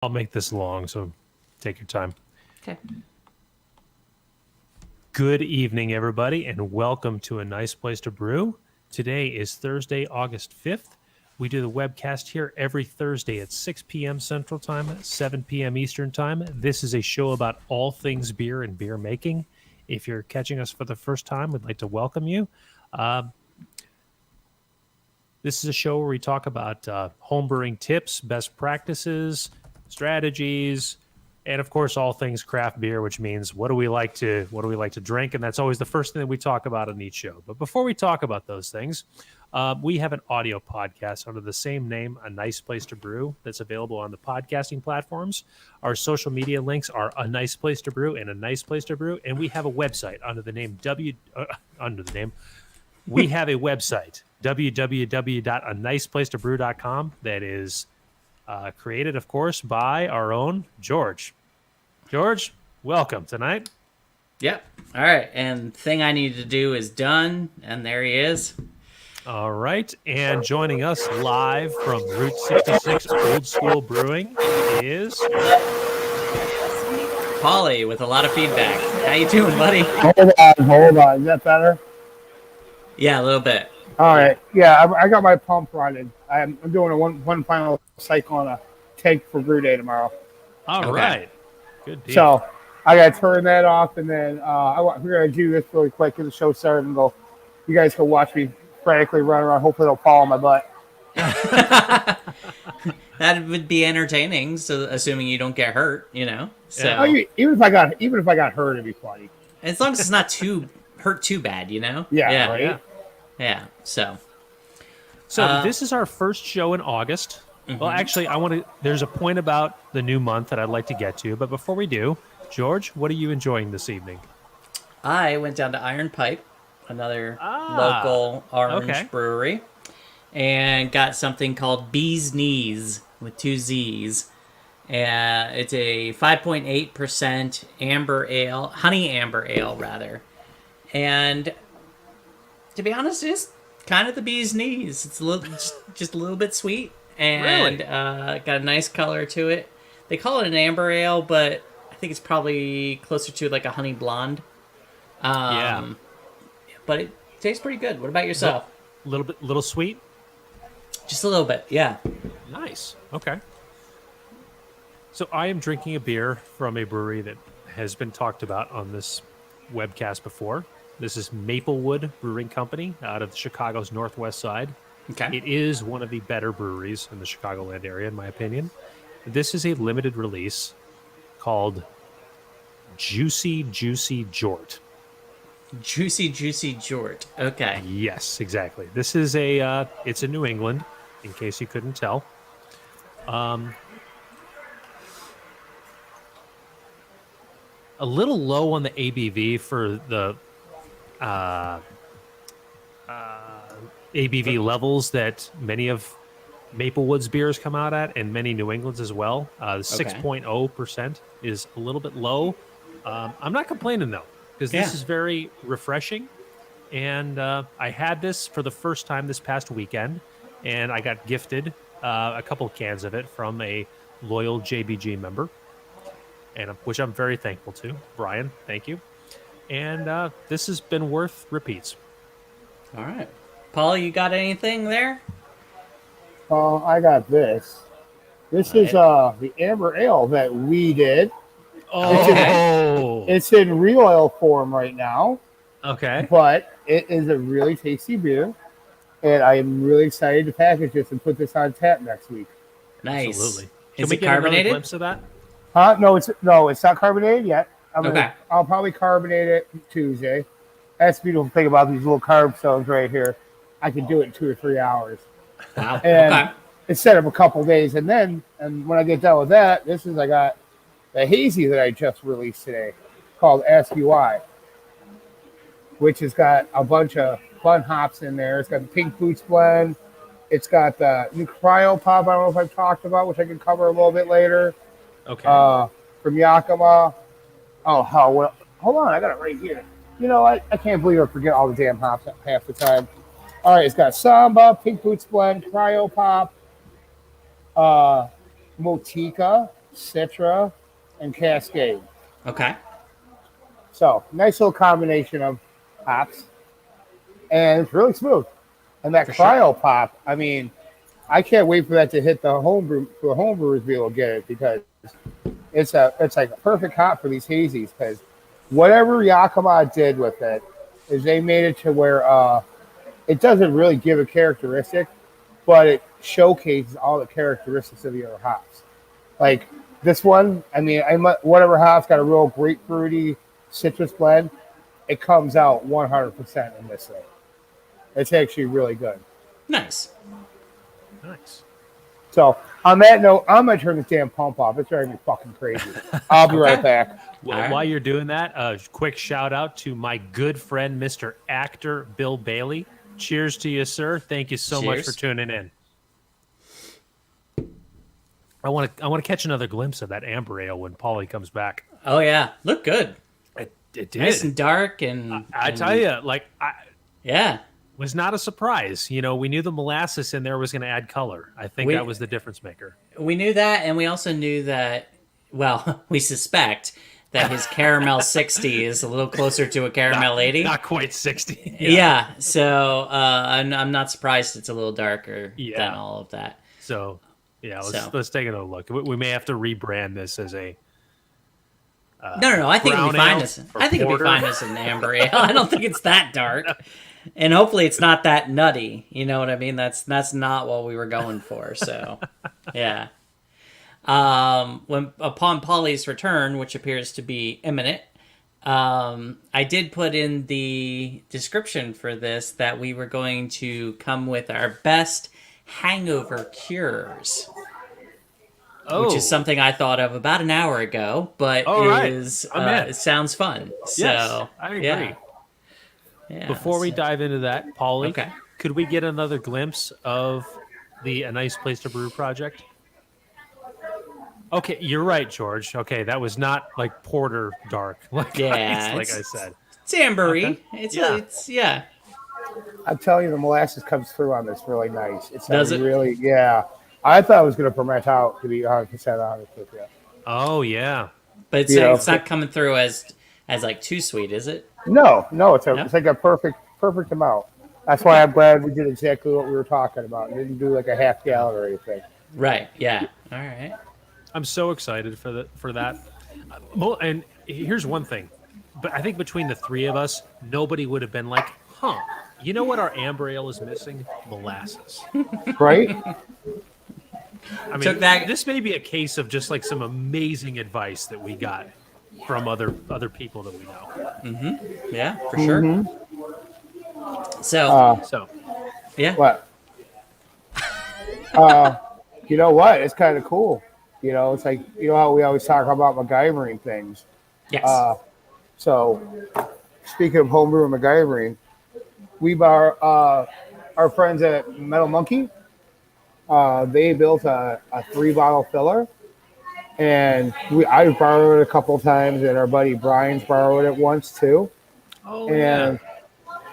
I'll make this long, so take your time. Okay. Good evening, everybody, and welcome to A Nice Place to Brew. Today is Thursday, August 5th. We do the webcast here every Thursday at 6 p.m. Central Time, 7 p.m. Eastern Time. This is a show about all things beer and beer making. If you're catching us for the first time, we'd like to welcome you. This is a show where we talk about homebrewing tips, best practices, strategies, and of course all things craft beer, which means what do we like to drink, and that's always the first thing that we talk about on each show. But before we talk about those things, we have an audio podcast under the same name, A Nice Place to Brew, that's available on the podcasting platforms. Our social media links are A Nice Place to Brew and A Nice Place to Brew, and we have a website under the name we have a website, www.aniceplacetobrew.com, that is created, of course, by our own George. George, welcome tonight. Yep. All right. And the thing I need to do is done. And there he is. All right. And joining us live from Route 66 Old School Brewing is Paulie with a lot of feedback. How you doing, buddy? Hold on. Is that better? Yeah, a little bit. All right. Yeah, I got my pump running. I'm doing a one final cycle on a tank for brew day tomorrow. All right. Good deal. So I got to turn that off, and then we're going to do this really quick because the show started, and go. You guys can watch me frantically run around. Hopefully, it'll fall on my butt. That would be entertaining. So, assuming you don't get hurt, you know. So even if I got hurt, it'd be funny. As long as it's not too bad, you know. Yeah. Right. Yeah. So this is our first show in August. Mm-hmm. Well, actually, there's a point about the new month that I'd like to get to, but before we do, George, what are you enjoying this evening? I went down to Iron Pipe, another local orange brewery, and got something called Bee's Knees with 2 Z's. It's a 5.8% amber ale, honey amber ale, rather. And to be honest, it's kind of the bee's knees. It's just a little bit sweet, and really? Got a nice color to it. They call it an amber ale, but I think it's probably closer to like a honey blonde. But it tastes pretty good. What about yourself? Little sweet? Just a little bit, yeah. Nice. Okay. So I am drinking a beer from a brewery that has been talked about on this webcast before. This is Maplewood Brewing Company out of Chicago's northwest side. Okay. It is one of the better breweries in the Chicagoland area, in my opinion. This is a limited release called Juicy Juicy Jort. Juicy Juicy Jort. Okay. Yes, exactly. This is it's in New England, in case you couldn't tell. A little low on the ABV for the ABV levels that many of Maplewood's beers come out at, and many New England's as well. 6.0% is a little bit low. I'm not complaining, though, because this is very refreshing. And I had this for the first time this past weekend, and I got gifted a couple of cans of it from a loyal JBG member, and which I'm very thankful to. Brian, thank you. And this has been worth repeats. All right. Paul, you got anything there? I got this. This is the amber ale that we did. Oh. It's in real ale form right now. Okay. But it is a really tasty beer. And I am really excited to package this and put this on tap next week. Nice. Absolutely. Is Can we it get carbonated? another glimpse of that? No, it's not carbonated yet. I'll probably carbonate it Tuesday. That's the beautiful thing about these little carb stones right here. I can do it in 2 or 3 hours. Wow. And instead of a couple days. And when I get done with that, I got the hazy that I just released today called Ask You Why, which has got a bunch of fun hops in there. It's got the Pink Boots blend. It's got the new Cryo Pop, I don't know if I've talked about, which I can cover a little bit later. Okay. From Yakima. Oh, hell, well, hold on, I got it right here. You know, I can't believe I forget all the damn hops half the time. All right, it's got Samba, Pink Boots blend, Cryo Pop, Motica, Citra, and Cascade. Okay. So nice little combination of hops, and it's really smooth. And that For cryo pop, I mean, I can't wait for that to hit the homebrew for homebrewers to be able to get it because it's like a perfect hop for these hazies because whatever Yakima did with it is they made it to where it doesn't really give a characteristic, but it showcases all the characteristics of the other hops. Like this one, I mean, whatever hop's got a real grapefruity citrus blend, it comes out 100% in this thing. It's actually really good. Nice. So on that note, I'm gonna turn this damn pump off. It's driving me fucking crazy. I'll be right back. Well, while you're doing that, a quick shout out to my good friend, Mr. Actor Bill Bailey. Cheers to you, sir. Thank you so much for tuning in. I want to catch another glimpse of that amber ale when Paulie comes back. Oh yeah, look good. It did. Nice and dark, and I tell you, yeah, was not a surprise. You know, we knew the molasses in there was going to add color. I think that was the difference maker. We knew that, and we also knew that. Well, we suspect that his caramel 60 is a little closer to a caramel 80. Not quite 60. Yeah, so I'm not surprised it's a little darker than all of that. So, let's take another look. We may have to rebrand this as a. No. I think it'll be fine as an amber ale. I don't think it's that dark, and hopefully it's not that nutty. You know what I mean? That's not what we were going for. So, yeah. When upon Polly's return, which appears to be imminent, I did put in the description for this that we were going to come with our best hangover cures. Which is something I thought of about an hour ago, but it sounds fun. So, yes, I agree. Yeah, Before we dive into that, Paulie, could we get another glimpse of the A Nice Place to Brew project? Okay, you're right, George. Okay, that was not like porter dark, like I said. It's ambery. Okay. I'm telling you, the molasses comes through on this really nice. Does it? Really, yeah. I thought it was going to ferment out, to be 100% honest with you. Oh, yeah. But it's not coming through as like too sweet, is it? No, it's like a perfect amount. That's why I'm glad we did exactly what we were talking about. We didn't do like a half gallon or anything. Right, yeah. All right. I'm so excited for that. And here's one thing. But I think between the three of us, nobody would have been like, you know what our amber ale is missing? Molasses. Right? I mean, this may be a case of just like some amazing advice that we got from other people that we know. Mm-hmm. Yeah, for sure. So, yeah. What? You know what? It's kind of cool. You know, it's like, you know how we always talk about MacGyvering things. Yes. So, speaking of homebrew and MacGyvering, we borrow our friends at Metal Monkey. They built a 3-bottle filler, and I borrowed it a couple times, and our buddy Brian's borrowed it once too. Oh, and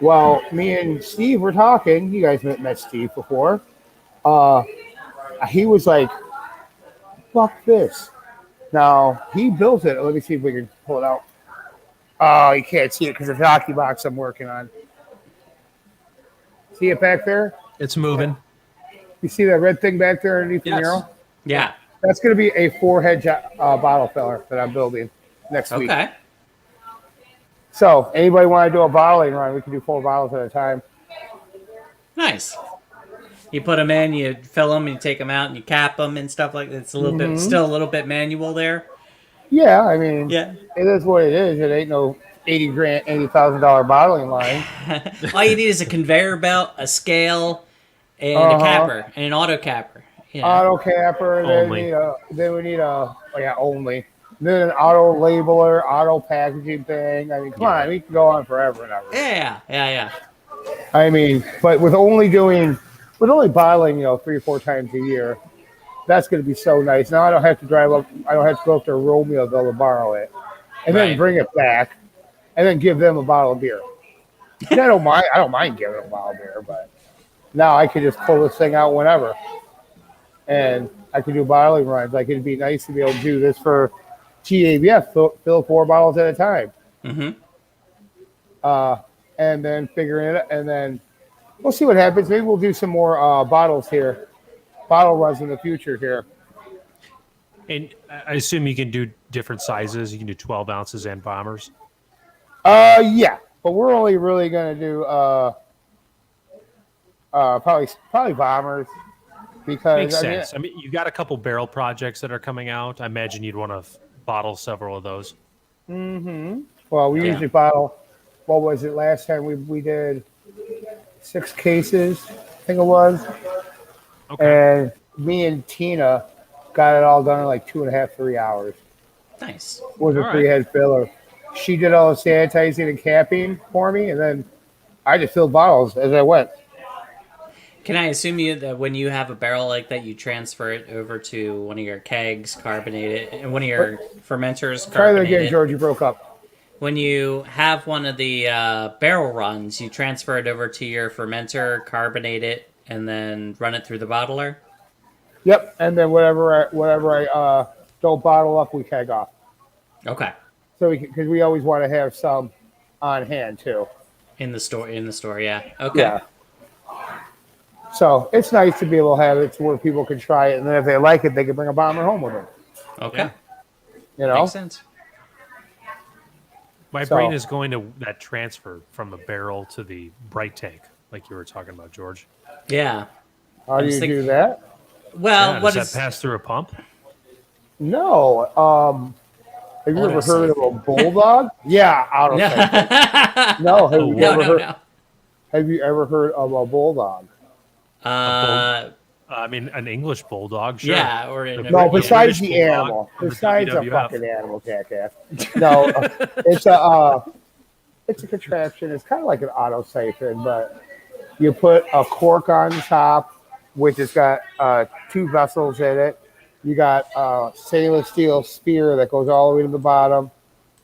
well, me and Steve were talking. You guys met Steve before. He was like, "Fuck this!" Now he built it. Let me see if we can pull it out. Oh, you can't see it because it's the hockey box I'm working on. See it back there? It's moving. You see that red thing back there underneath the mural? Yeah. That's going to be a 4-head bottle filler that I'm building next week. Okay. So, anybody want to do a bottling run? We can do 4 bottles at a time. Nice. You put them in, you fill them, you take them out, and you cap them and stuff like that. It's a little bit, still a little bit manual there. Yeah, I mean, it is what it is. It ain't no $80,000 bottling line. All you need is a conveyor belt, a scale, and a capper, and an auto capper. You know? Auto capper. Then we need only. Then an auto labeler, auto packaging thing. I mean, come on, we can go on forever and ever. Yeah. I mean, but with only bottling, 3 or 4 times a year, that's going to be so nice. Now I don't have to drive up. I don't have to go up to Romeoville to borrow it, and then bring it back, and then give them a bottle of beer. And I don't mind giving them a bottle of beer, but now I can just pull this thing out whenever. And I could do bottling runs. Like it'd be nice to be able to do this for GABF, fill 4 bottles at a time. Mm-hmm. And then figuring it, and then we'll see what happens. Maybe we'll do some more bottle runs in the future here. And I assume you can do different sizes. You can do 12 ounces and bombers. Yeah, but we're only really gonna do probably bombers because Makes sense. I mean, you got a couple barrel projects that are coming out. I imagine you'd want to bottle several of those. Mm-hmm. Well, we usually bottle. What was it last time we did 6 cases? I think it was. Okay. And me and Tina got it all done in like 2.5, 3 hours. Nice. It was a 3-head filler. She did all the sanitizing and capping for me, and then I just filled bottles as I went. Can I assume that when you have a barrel like that, you transfer it over to one of your kegs, carbonate it, and one of your fermenters, Try that carbonate again, it? George. You broke up. When you have one of the barrel runs, you transfer it over to your fermenter, carbonate it, and then run it through the bottler? Yep, and then whatever I don't bottle up, we keg off. Okay. So because we always want to have some on hand too. In the store, yeah. Okay. Yeah. So it's nice to be able to have it to where people can try it, and then if they like it, they can bring a bomber home with them. Okay. Yeah. You know? Makes sense. My brain is going to that transfer from the barrel to the bright tank, like you were talking about, George. Yeah. How do you do that? Well, does that pass through a pump? No. Have you ever heard of a bulldog? Yeah, autosave. No. Have you ever heard of a bulldog? I mean, an English bulldog, sure. Yeah, or no. Besides the animal, besides a fucking animal, jackass. No, it's a contraption. It's kind of like an autosiphon, but you put a cork on top, which has got 2 vessels in it. You got a stainless steel spear that goes all the way to the bottom.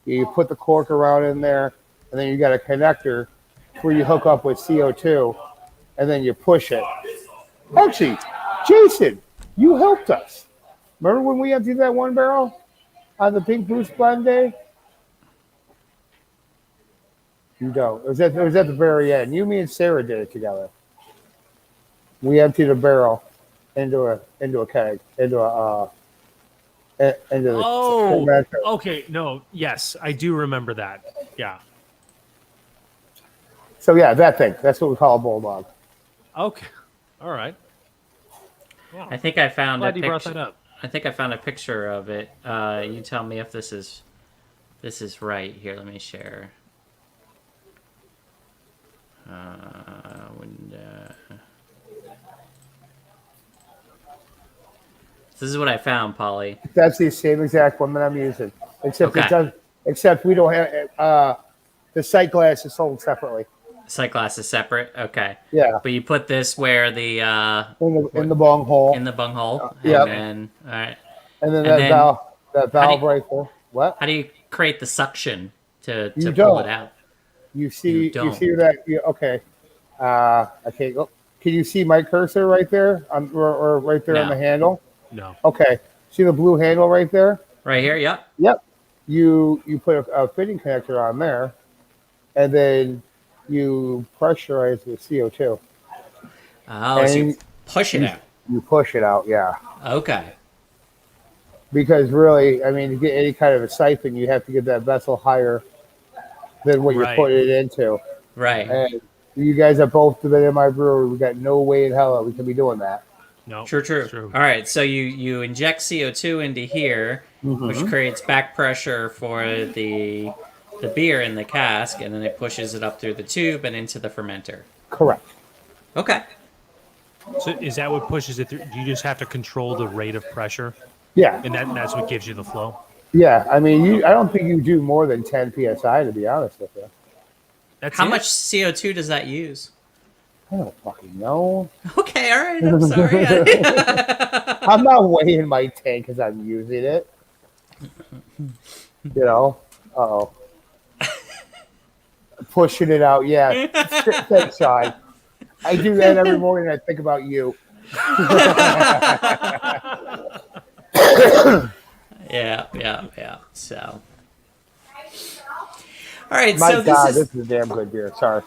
You put the cork around in there, and then you got a connector where you hook up with CO2, and then you push it. Actually, Jason, you helped us. Remember when we emptied that 1 barrel on the Pink Boost Blend Day? You don't. It was at the very end. You, me, and Sarah did it together. We emptied a barrel into a keg, into the fermenter. Okay. No, yes, I do remember that. Yeah. So yeah, that thing. That's what we call a bulldog. Okay. All right. Wow. I think I found Glad you brought that up. I think I found a picture of it. You tell me if this is right. Here, let me share. This is what I found, Polly. That's the same exact one that I'm using, except except we don't have the sight glass is sold separately. Sight glass is separate. Okay. Yeah. But you put this where the in the bung hole. In the bung hole. Yeah. And all right. And then that valve right there. What? How do you create the suction to don't. pull it out? You see that? Okay. Okay. Can you see my cursor right there, or right there on the handle? No. Okay. See the blue handle right there? Right here. Yep. Yep. You put a fitting connector on there, and then you pressurize with CO2. Oh, so you push it out. You push it out, yeah. Okay. Because really, I mean, to get any kind of a siphon, you have to get that vessel higher than what you're putting it into. Right. And you guys have both been in my brewery. We got no way in hell that we can be doing that. No. True. All right. So you inject CO2 into here, which creates back pressure for the beer in the cask, and then it pushes it up through the tube and into the fermenter. Correct. Okay. So is that what pushes it through? Do you just have to control the rate of pressure? Yeah. And that's what gives you the flow? Yeah. I mean, I don't think you do more than 10 PSI, to be honest with you. How much CO2 does that use? I don't fucking know. Okay, all right. I'm sorry. I'm not weighing my tank because I'm using it. You know? Uh-oh. Pushing it out, yeah. Thanks, Sean. I do that every morning. I think about you. Yeah. So, all right. My So God, this this is a damn good beer. Sorry.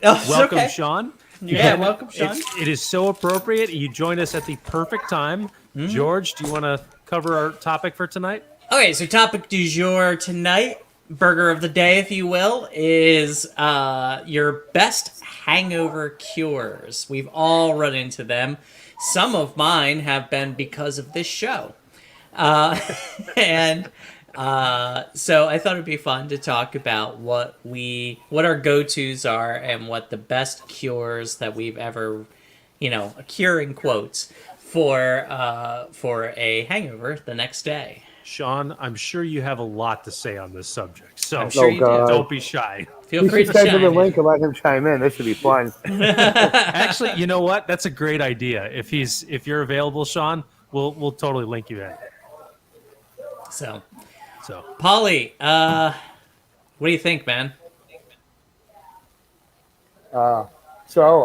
Oh, it's Welcome, okay. Sean. Yeah, welcome, Sean. It is so appropriate. You joined us at the perfect time. George, do you want to cover our topic for tonight? Okay, so topic du jour tonight, burger of the day, if you will, is your best hangover cures. We've all run into them. Some of mine have been because of this show. And so I thought it'd be fun to talk about what our go-tos are and what the best cures that we've ever, a cure in quotes for a hangover the next day. Sean, I'm sure you have a lot to say on this subject, so I'm sure you do. Don't be shy. Feel You free should to send him chime the link in. and let him chime in. This should be fun. Actually, you know what? That's a great idea. If you're available, Sean, we'll totally link you in. So, So Polly, what do you think, man? So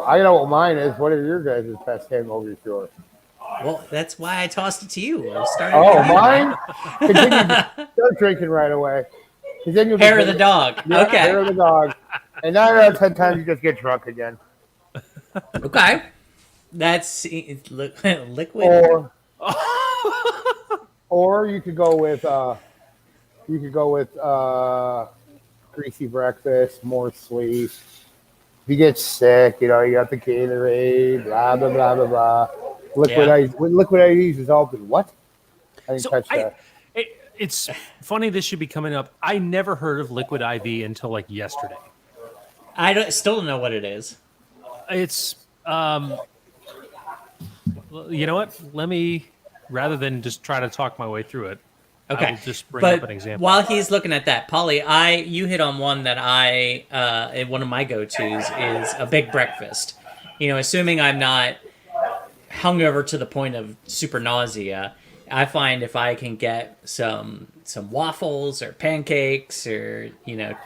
I know what mine is. What are your guys' best hangover cures? Well, that's why I tossed it to you. I started Oh, with you. mine? Continue. Start drinking right away. Continue. Hair of the dog. Yeah, Okay. hair of the dog. And 9 out of 10 times you just get drunk again. Okay. That's liquid. Or you could go with greasy breakfast, more sweet. If you get sick, you got the Gatorade, blah blah blah blah blah. Liquid ice. Liquid IVs is all good. What? I didn't touch that. It's funny this should be coming up. I never heard of liquid IV until like yesterday. I still don't know what it is. It's you know what? Let me, rather than just try to talk my way through it, Okay. I will just bring up an example. While he's looking at that, Polly, you hit on one that one of my go-tos is a big breakfast. Assuming I'm not hungover to the point of super nausea, I find if I can get some waffles or pancakes or a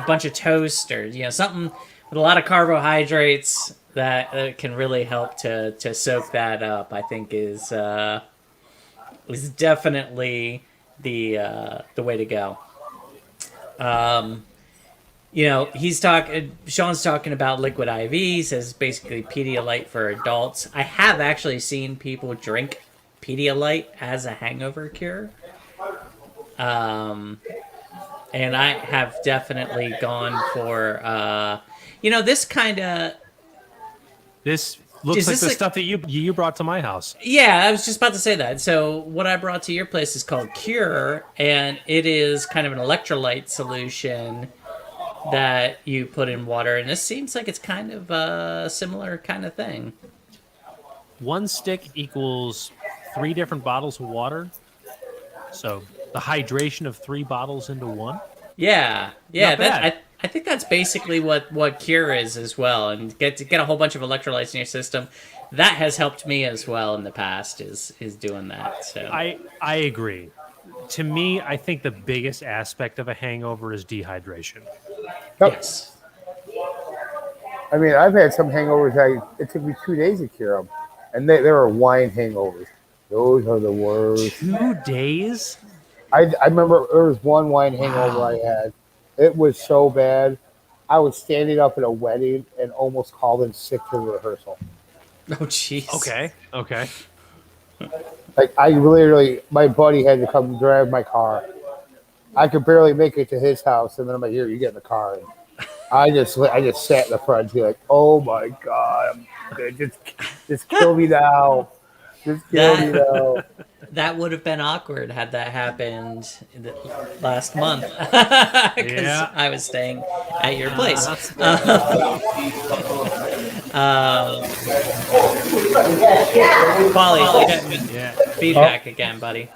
bunch of toast or something with a lot of carbohydrates that can really help to soak that up, I think is definitely the way to go. Sean's talking about liquid IVs as basically Pedialyte for adults. I have actually seen people drink Pedialyte as a hangover cure. And I have definitely gone for, this kind of... This looks like the stuff that you brought to my house. Yeah, I was just about to say that. So what I brought to your place is called Cure, and it is kind of an electrolyte solution that you put in water, and this seems like it's kind of a similar kind of thing. 1 stick equals 3 different bottles of water. So the hydration of 3 bottles into 1. Yeah. I think that's basically what Cure is as well, and get a whole bunch of electrolytes in your system. That has helped me as well in the past. Is doing that. So I agree. To me, I think the biggest aspect of a hangover is dehydration. Yep. Yes. I mean, I've had some hangovers. It took me 2 days to cure them, and they were wine hangovers. Those are the worst. 2 days? I remember there was one wine hangover I had. It was so bad. I was standing up at a wedding and almost called in sick to the rehearsal. Oh, jeez. Okay. Like, I literally, my buddy had to come drive my car. I could barely make it to his house, and then I'm like, here, you get in the car. And I just sat in the front, and like, oh my God, just kill me now. Just kill me now. That would have been awkward had that happened last month, because I was staying at your place. Polly, you got me feedback again, buddy.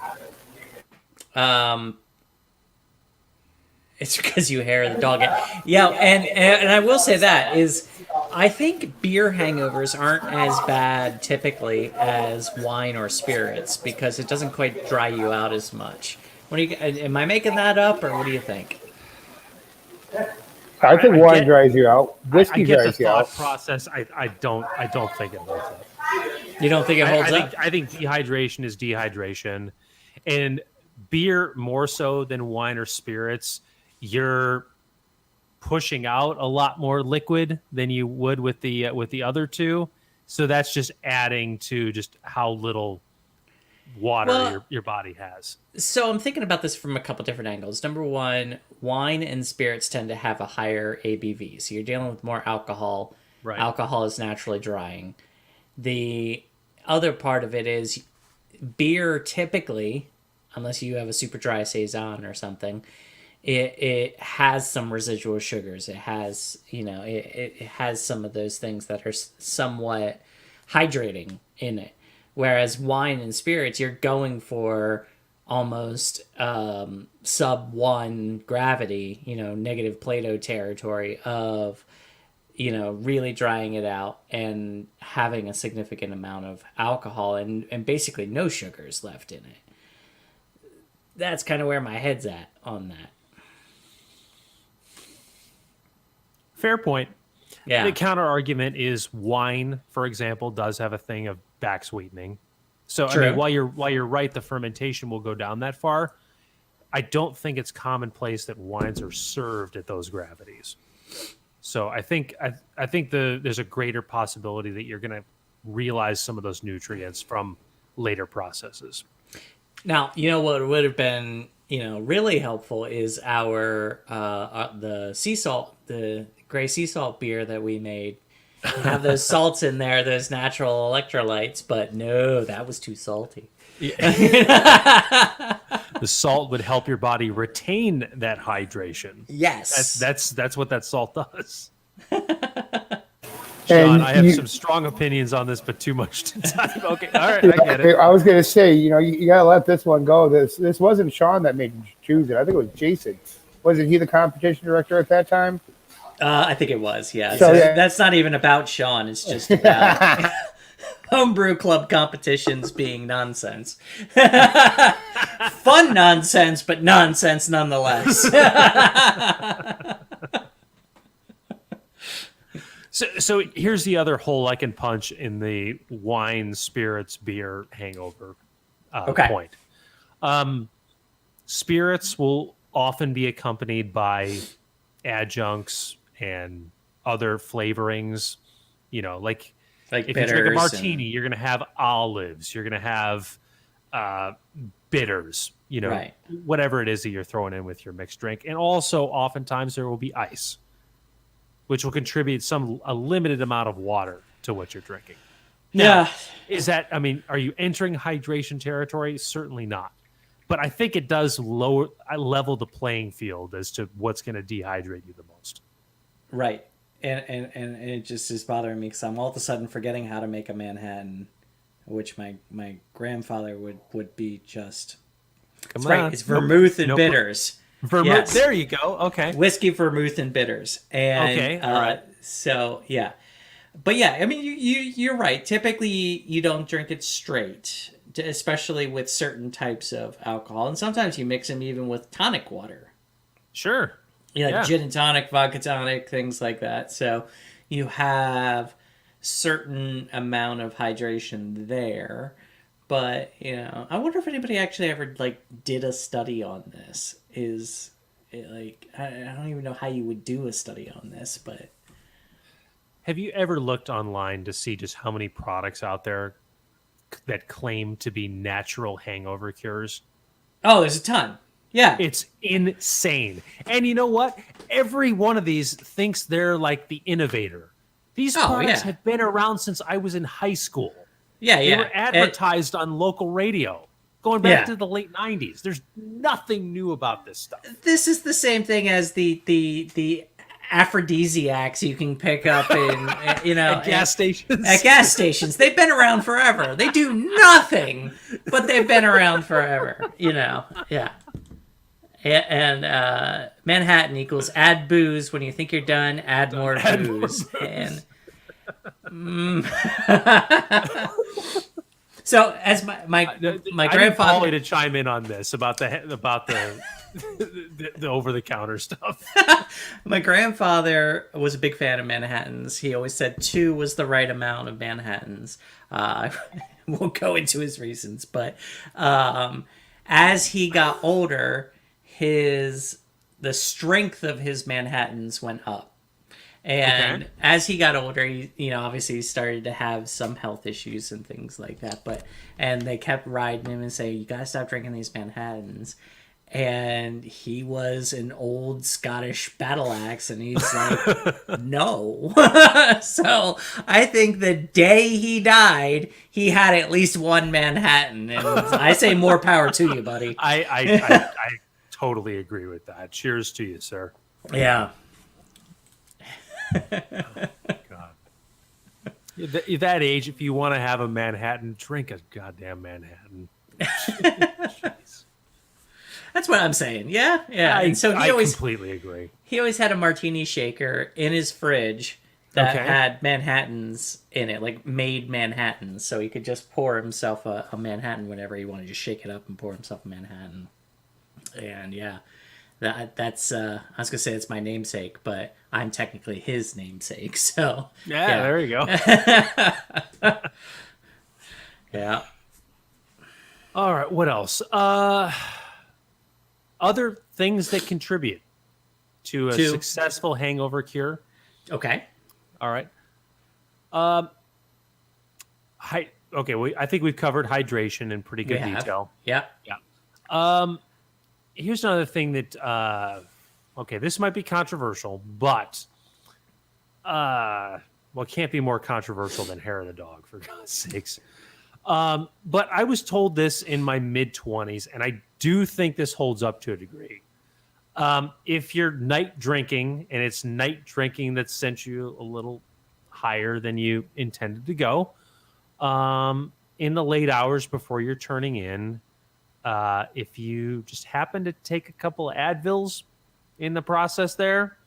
It's because you hair the dog. Yeah, and I will say that is, I think beer hangovers aren't as bad typically as wine or spirits because it doesn't quite dry you out as much. Am I making that up, or what do you think? I think wine dries you out. Whiskey I get dries the you thought out. process. I don't think it holds up. You don't think it holds up? I think dehydration is dehydration, and beer more so than wine or spirits. You're pushing out a lot more liquid than you would with the other two, so that's just adding to just how little water your body has. So I'm thinking about this from a couple different angles. Number one, wine and spirits tend to have a higher ABV, so you're dealing with more alcohol. Right. Alcohol is naturally drying. The other part of it is beer typically, unless you have a super dry saison or something, it has some residual sugars. It has, it has some of those things that are somewhat hydrating in it. Whereas wine and spirits, you're going for almost sub 1 gravity, negative Plato territory of, really drying it out and having a significant amount of alcohol and basically no sugars left in it. That's kind of where my head's at on that. Fair point. Yeah. The counter argument is wine, for example, does have a thing of back sweetening. So True. I mean, while you're right, the fermentation will go down that far. I don't think it's commonplace that wines are served at those gravities. So I think there's a greater possibility that you're going to realize some of those nutrients from later processes. Now, what would have been really helpful is the sea salt, the gray sea salt beer that we made. Have those salts in there, those natural electrolytes, but no, that was too salty. Yeah. The salt would help your body retain that hydration. Yes. That's what that salt does. And Sean, I have some strong opinions on this, but too much to time. Okay, all right, I get it. I was going to say, you got to let this one go. This wasn't Sean that made you choose it. I think it was Jason. Wasn't he the competition director at that time? I think it was, yeah. So that's not even about Sean. It's just about homebrew club competitions being nonsense. Fun nonsense, but nonsense nonetheless. So here's the other hole I can punch in the wine, spirits, beer hangover point. Spirits will often be accompanied by adjuncts and other flavorings. Like if you drink a martini, you're going to have olives. You're going to have bitters. Right. Whatever it is that you're throwing in with your mixed drink, and also oftentimes there will be ice, which will contribute a limited amount of water to what you're drinking. Now, are you entering hydration territory? Certainly not. But I think it does level the playing field as to what's going to dehydrate you the most. Right. And it just is bothering me because I'm all of a sudden forgetting how to make a Manhattan, which my grandfather would be just... Come on. Right. It's vermouth and bitters. Vermouth. Yes. There you go. Okay. Whiskey, vermouth, and bitters. And, okay. All right. So yeah, but yeah, I mean, you're right. Typically, you don't drink it straight, especially with certain types of alcohol, and sometimes you mix them even with tonic water. Sure. Like gin and tonic, vodka tonic, things like that. So you have certain amount of hydration there. But, I wonder if anybody actually ever, did a study on this. I don't even know how you would do a study on this, but... Have you ever looked online to see just how many products out there that claim to be natural hangover cures? Oh, there's a ton. Yeah. It's insane. And you know what? Every one of these thinks they're like the innovator. These products have been around since I was in high school. They were advertised on local radio going back to the late 90s. There's nothing new about this stuff. This is the same thing as the aphrodisiacs you can pick up in, at gas stations. At gas stations. They've been around forever. They do nothing, but they've been around forever, Yeah. And Manhattan equals add booze. When you think you're done, add more booze. And... So as my grandfather, to chime in on this about the the over-the-counter stuff. My grandfather was a big fan of Manhattans. He always said 2 was the right amount of Manhattans. I won't go into his reasons, but as he got older, the strength of his Manhattans went up. And as he got older, he, obviously he started to have some health issues and things like that. And they kept riding him and saying, "You gotta stop drinking these Manhattans." And he was an old Scottish battle axe, and he's like, "No." So I think the day he died, he had at least one Manhattan, and I say more power to you, buddy. I totally agree with that. Cheers to you, sir. Yeah. God. At that age, if you want to have a Manhattan, drink a goddamn Manhattan. Jeez. That's what I'm saying. Yeah, yeah. I always completely agree. He always had a martini shaker in his fridge that had Manhattans in it, like made Manhattans, so he could just pour himself a Manhattan whenever he wanted. Just shake it up and pour himself a Manhattan. And yeah, that's I was gonna say it's my namesake, but I'm technically his namesake. So yeah. There you go. Yeah. All right. What else? Other things that contribute to a successful hangover cure. Okay. All right. I think we've covered hydration in pretty good detail. Yeah. Yeah. Here's another thing that, this might be controversial, but, it can't be more controversial than hair of the dog, for God's sakes. But I was told this in my mid-20s, and I do think this holds up to a degree. If you're night drinking, and it's night drinking that sent you a little higher than you intended to go, in the late hours before you're turning in, if you just happen to take a couple of Advils in the process there,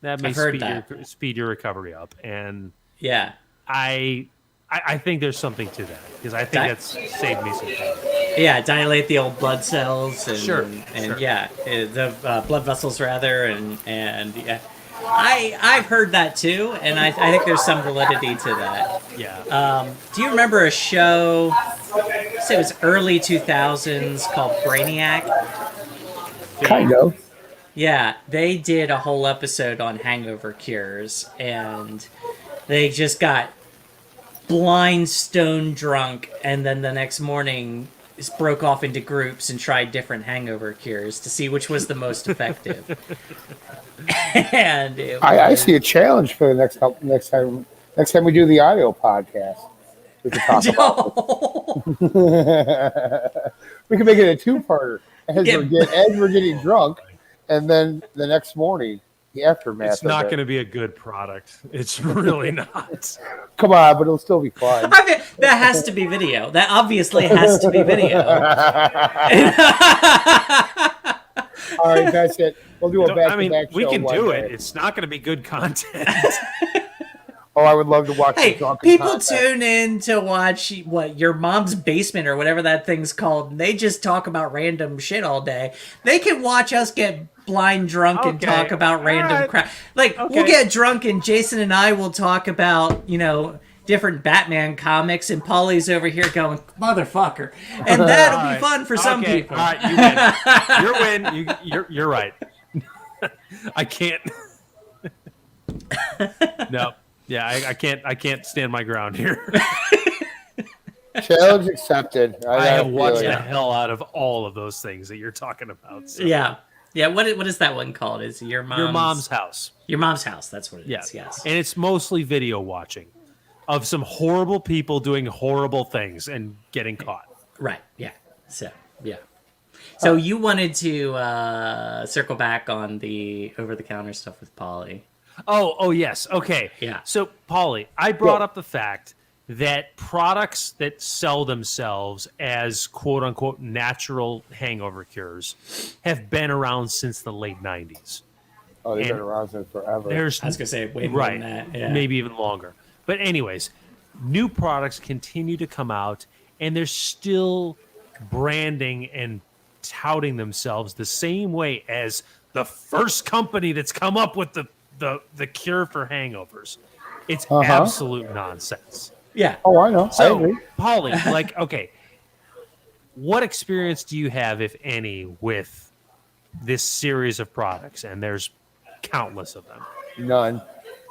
that may speed your recovery up. And yeah, I think there's something to that, because I think that's saved me some time. Yeah, dilate the old blood cells and sure. Yeah, the blood vessels rather, and yeah. I've heard that too, and I think there's some validity to that. Yeah. Do you remember a show? It was early 2000s called Brainiac. Kind of. Yeah, they did a whole episode on hangover cures, and they just got blind stone drunk, and then the next morning broke off into groups and tried different hangover cures to see which was the most effective. And I see a challenge for the next time we do the audio podcast. We can talk about it. We can make it a two-parter as we're getting drunk, and then the next morning the aftermath. It's not going to be a good product. It's really not. Come on, but it'll still be fun. I mean, that has to be video. That obviously has to be video. All right, that's it. We'll do a back-to-back show. We can do it. It's not going to be good content. Oh, I would love to watch. Hey, people tune in to watch your mom's basement or whatever that thing's called. And they just talk about random shit all day. They can watch us get blind drunk and talk about random crap. We'll get drunk and Jason and I will talk about different Batman comics, and Paulie's over here going, "Motherfucker," and that'll be fun for some people. All right, you win. You're right. I can't. No. Yeah, I can't stand my ground here. Challenge accepted. I have watched the hell out of all of those things that you're talking about. So. Yeah. What is that one called? Is Your Mom's House? Your Mom's House. That's what it is. Yes. And it's mostly video watching of some horrible people doing horrible things and getting caught. Right. Yeah. So you wanted to circle back on the over-the-counter stuff with Paulie. Oh, yes. Okay. Yeah. So, Paulie, I brought up the fact that products that sell themselves as quote-unquote natural hangover cures have been around since the late 90s. Oh, they've been around since forever. I was going to say way more than that. Yeah. Maybe even longer. But anyways, new products continue to come out, and there's still branding and touting themselves the same way as the first company that's come up with the cure for hangovers. It's absolute nonsense. Yeah. Oh, I know. So, I agree. Polly, like, okay, what experience do you have, if any, with this series of products? And there's countless of them. None.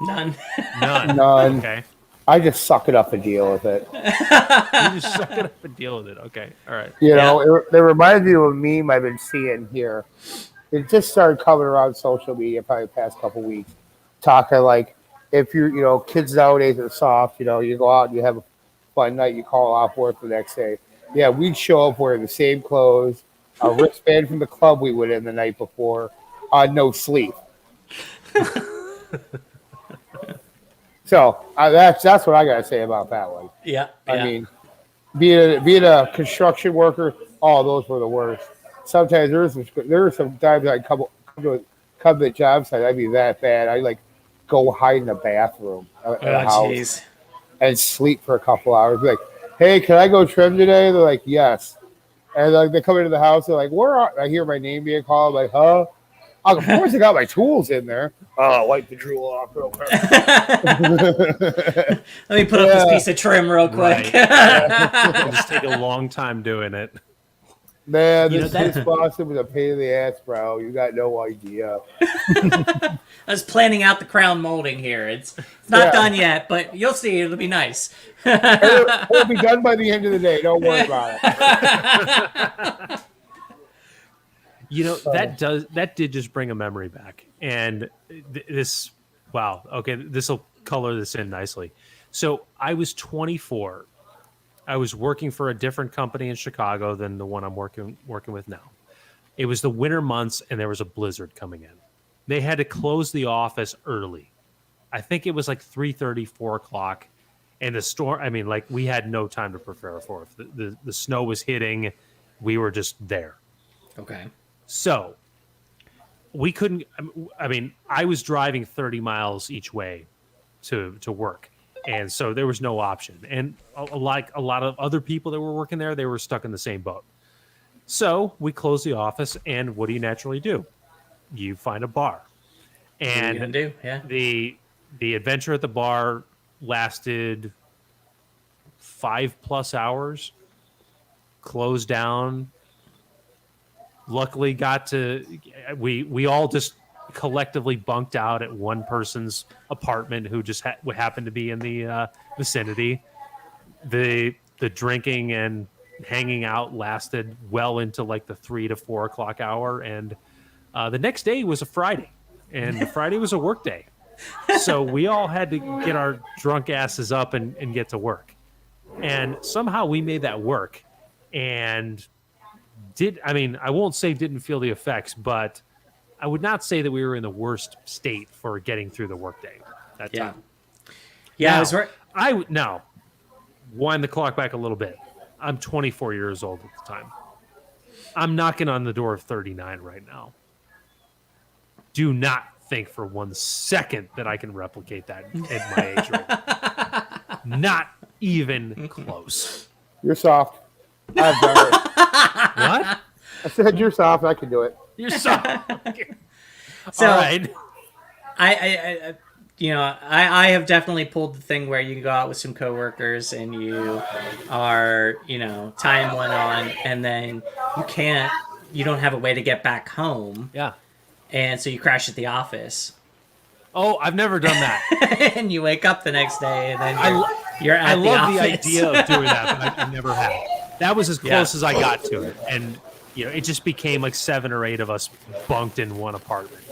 None. None. Okay. I just suck it up and deal with it. You just suck it up and deal with it. Okay. All right. You know, it reminds me of a meme I've been seeing here. It just started coming around social media probably the past couple weeks. Talking like, if you're, you know, kids nowadays are soft, you know, you go out and you have a fun night, you call off work the next day. Yeah, we'd show up wearing the same clothes, a wristband from the club we went in the night before, no sleep. So that's what I gotta say about that one. Yeah. I mean, being a construction worker, those were the worst. Sometimes there were some times I'd come to the job site, I'd be that bad. I'd like go hide in the bathroom at the house and sleep for a couple hours. Be like, hey, can I go trim today? They're like, yes. And like they come into the house, they're like, where are? I hear my name being called. I'm like, huh? Of course, I got my tools in there. Wipe the drool off real quick. Let me put up this piece of trim real quick. It'll just take a long time doing it. Man, this Boston was a pain in the ass, bro. You got no idea. I was planning out the crown molding here. It's not done yet, but you'll see. It'll be nice. It'll be done by the end of the day. Don't worry about it. You know, that did just bring a memory back. And this will color this in nicely. So I was 24. I was working for a different company in Chicago than the one I'm working with now. It was the winter months, and there was a blizzard coming in. They had to close the office early. I think it was like 3:30, 4 o'clock. And the storm, I mean, like, we had no time to prepare for it. The snow was hitting. We were just there. Okay. So we couldn't, I mean, I was driving 30 miles each way to work. And so there was no option. And like a lot of other people that were working there, they were stuck in the same boat. So we closed the office, and what do you naturally do? You find a bar. And what are you gonna do? The adventure at the bar lasted 5+ hours, closed down. Luckily we all just collectively bunked out at one person's apartment who just happened to be in the vicinity. The drinking and hanging out lasted well into like the 3 to 4 o'clock hour. And the next day was a Friday, and the Friday was a work day. So we all had to get our drunk asses up and get to work. And somehow we made that work. And I won't say didn't feel the effects, but I would not say that we were in the worst state for getting through the workday that time. Yeah, now, wind the clock back a little bit. I'm 24 years old at the time. I'm knocking on the door of 39 right now. Do not think for 1 second that I can replicate that at my age right now. Not even close. You're soft. I've done it. What? I said you're soft. I can do it. You're soft. So, all right. I have definitely pulled the thing where you can go out with some coworkers and you are, time went on, and then you don't have a way to get back home. Yeah. And so you crash at the office. Oh, I've never done that. And you wake up the next day, and then you're at the office. I love the idea of doing that, but I never have. That was as close as I got to it. And, it just became like 7 or 8 of us bunked in one apartment.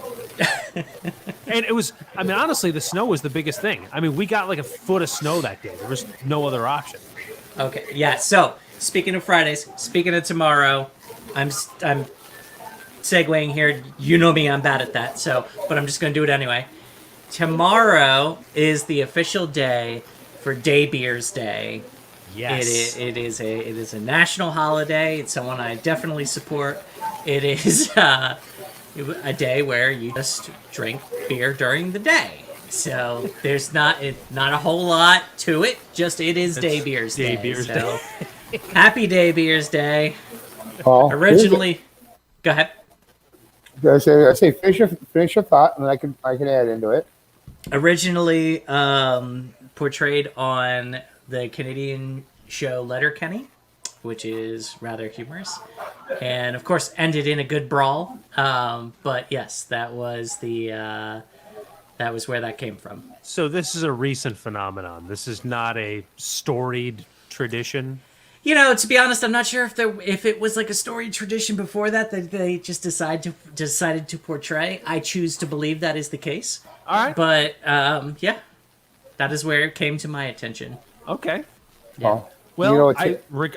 And it was, honestly, the snow was the biggest thing. We got like a foot of snow that day. There was no other option. Okay, yeah. So, speaking of Fridays, speaking of tomorrow, I'm segueing here. You know me, I'm bad at that. But I'm just going to do it anyway. Tomorrow is the official day for Day Beers Day. Yes. It is a national holiday. It's someone I definitely support. It is a day where you just drink beer during the day. So there's not a whole lot to it. Just it is Day Beers Day. Day. Happy Day Beers Day. Oh, Originally Go ahead. I say finish your thought, and then I can add into it. Originally portrayed on the Canadian show Letterkenny, which is rather humorous, and of course ended in a good brawl. But yes, that was where that came from. So this is a recent phenomenon. This is not a storied tradition. You know, to be honest, I'm not sure if it was like a storied tradition before that they just decided to portray. I choose to believe that is the case. All right, but yeah, that is where it came to my attention. Okay. Yeah. Well,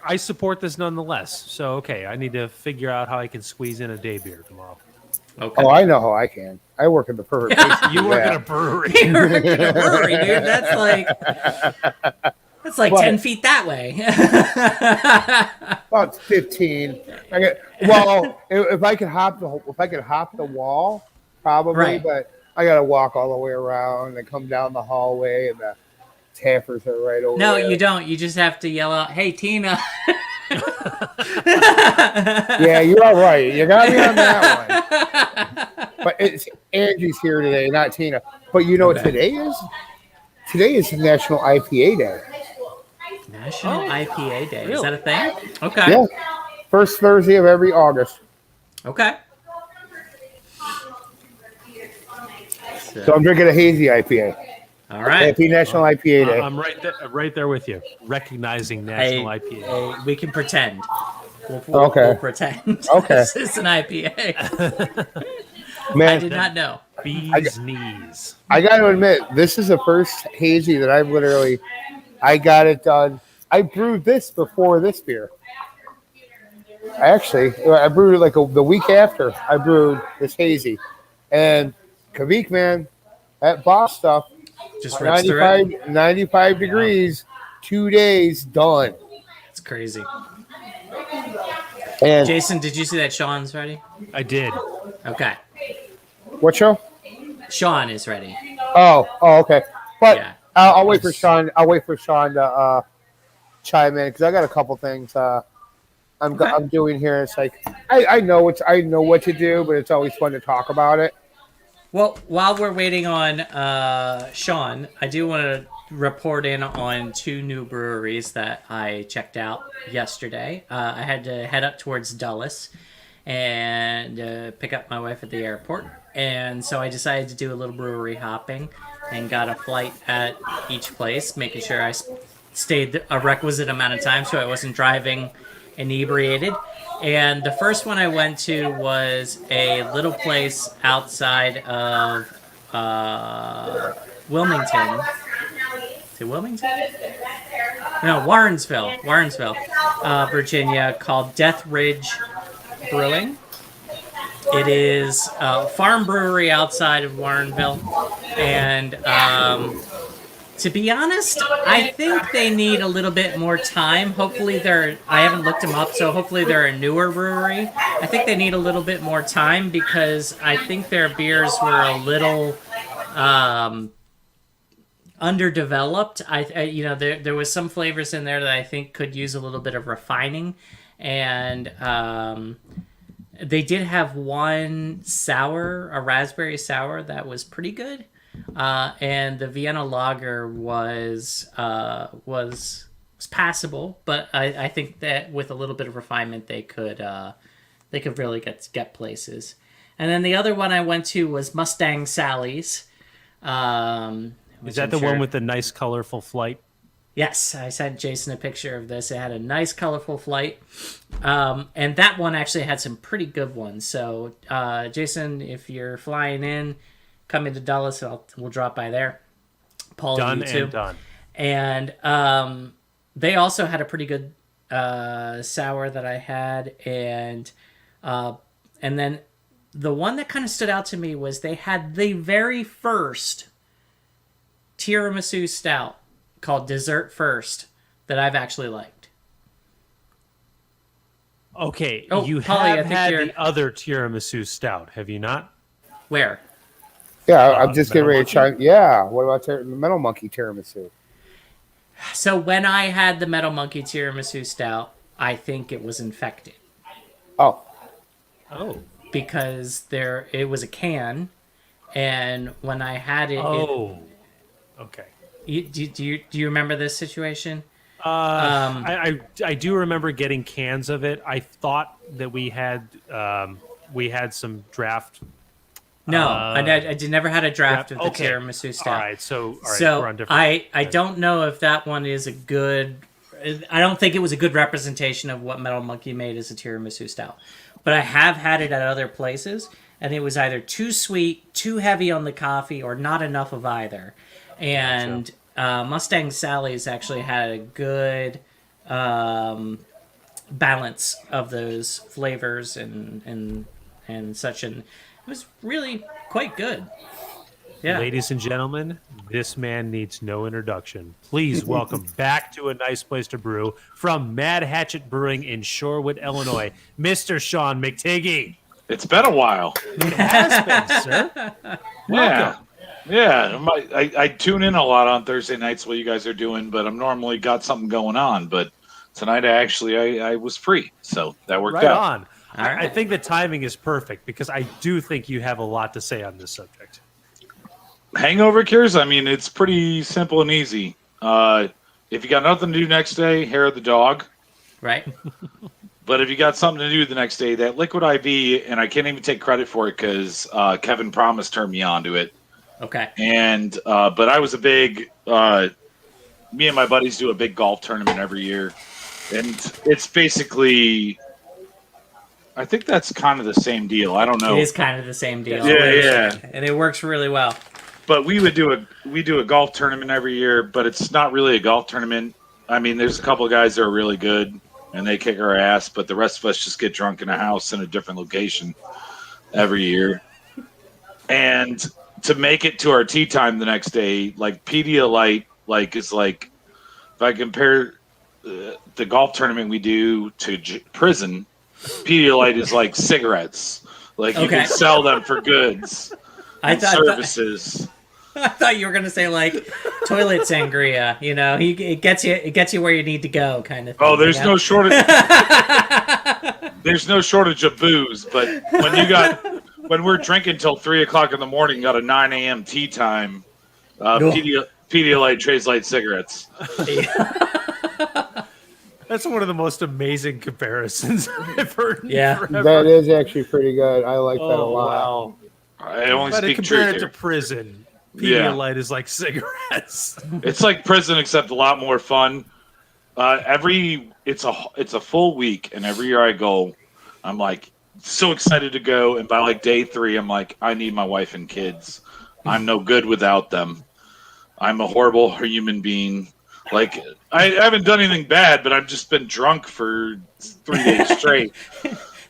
I support this nonetheless. So okay, I need to figure out how I can squeeze in a day beer tomorrow. Okay. Oh, I know how I can. I work in the perfect place. You work at a brewery. You work at a brewery, dude. That's like 10 feet that way. About 15. If I could hop the wall, probably, Right. but I gotta walk all the way around and come down the hallway, and the tappers are right over No, there. you don't. You just have to yell out, "Hey, Tina." Yeah, you're all right. You got me on that one. But it's Angie's here today, not Tina. But you know what today is? Today is National IPA Day. National IPA Day. Really? Is that a thing? Okay. Yeah. First Thursday of every August. Okay. So I'm drinking a hazy IPA. All right. Happy National IPA Day. I'm right there with you. Recognizing National IPA. We can pretend. Okay. We'll pretend. Okay. This is an IPA. Man, I did not know. Bee's knees. I got to admit, this is the first hazy that I got it done. I brewed this before this beer. I brewed it like the week after I brewed this hazy. And Kavik, man, that boss stuff, Just rips through it. 95 degrees, 2 days, done. It's crazy. And Jason, did you see that Sean's ready? I did. Okay. what show? Sean is ready. Oh, okay. But Yeah. I'll wait for Sean. I'll wait for Sean to chime in, because I got a couple things I'm doing here. It's like I know what to do, but it's always fun to talk about it. Well, while we're waiting on Sean, I do want to report in on 2 new breweries that I checked out yesterday. I had to head up towards Dulles and pick up my wife at the airport. And so I decided to do a little brewery hopping and got a flight at each place, making sure I stayed a requisite amount of time so I wasn't driving inebriated. And the first one I went to was a little place outside of Wilmington. Is it Wilmington? No, Warrensville, Virginia, called Death Ridge Brewing. It is a farm brewery outside of Warrenville. And to be honest, I think they need a little bit more time. Hopefully I haven't looked them up, so hopefully they're a newer brewery. I think they need a little bit more time because I think their beers were a little underdeveloped. There was some flavors in there that I think could use a little bit of refining. And they did have one sour, a raspberry sour, that was pretty good. And the Vienna Lager was passable, but I think that with a little bit of refinement, they could really get places. And then the other one I went to was Mustang Sally's. Is that the one with the nice, colorful flight? Yes, I sent Jason a picture of this. It had a nice, colorful flight. And that one actually had some pretty good ones. So, Jason, if you're flying in, come into Dulles, we'll drop by there. Paul, Done you too. and done. And they also had a pretty good sour that I had. And then the one that kind of stood out to me was they had the very first tiramisu stout called Dessert First that I've actually liked. Okay, Oh, you Polly, I have think had you're- the other tiramisu stout, have you not? Where? Yeah, I'm just getting Metal ready to chime. Yeah, what about the Metal Monkey tiramisu? So when I had the Metal Monkey tiramisu stout, I think it was infected. Oh, Oh. because it was a can, and when I had it, Oh. Okay. do you remember this situation? I do remember getting cans of it. I thought that we had some draft. No, I did never had a draft of the Okay. tiramisu stout. All right, we're So on different. I don't know if that one is a good. I don't think it was a good representation of what Metal Monkey made as a tiramisu stout, but I have had it at other places, and it was either too sweet, too heavy on the coffee, or not enough of either. And Mustang Sally's actually had a good balance of those flavors and such, and it was really quite good. Yeah. Ladies and gentlemen, this man needs no introduction. Please welcome back to a nice place to brew from Mad Hatchet Brewing in Shorewood, Illinois, Mr. Sean McTiggy. It's been a while. It has been, sir. Welcome. Yeah. I tune in a lot on Thursday nights while you guys are doing, but I'm normally got something going on. But tonight, I was free, so that worked Right out. on. All right. I think the timing is perfect because I do think you have a lot to say on this subject. Hangover cures? I mean, it's pretty simple and easy. If you got nothing to do next day, hair of the dog. Right. But if you got something to do the next day, that liquid IV, and I can't even take credit for it because Kevin Promise turned me on to it. Okay. And but I was a big. Me and my buddies do a big golf tournament every year, and it's basically. I think that's kind of the same deal. I don't know. It is kind of the same deal. Yeah. And it works really well. But we do a golf tournament every year, but it's not really a golf tournament. I mean, there's a couple of guys that are really good and they kick our ass, but the rest of us just get drunk in a house in a different location every year. And to make it to our tea time the next day, like Pedialyte, is like if I compare the golf tournament we do to prison, Pedialyte is like cigarettes. Like you can sell them for goods. Services. I thought you were gonna say like toilet sangria. You know, it gets you where you need to go, kind of thing. Oh, there's no shortage. There's no shortage of booze, but when we're drinking till 3:00 in the morning, got a 9 a.m. tea time. Pedialyte trays light cigarettes. That's one of the most amazing comparisons I've heard. Yeah, forever. That is actually pretty good. I like that a lot. Wow. I only But speak compare truth it to here. prison. Yeah. Pedialyte is like cigarettes. It's like prison, except a lot more fun. It's a full week, and every year I go, I'm like so excited to go. And by like day 3, I'm like, I need my wife and kids. I'm no good without them. I'm a horrible human being. Like I haven't done anything bad, but I've just been drunk for 3 days straight.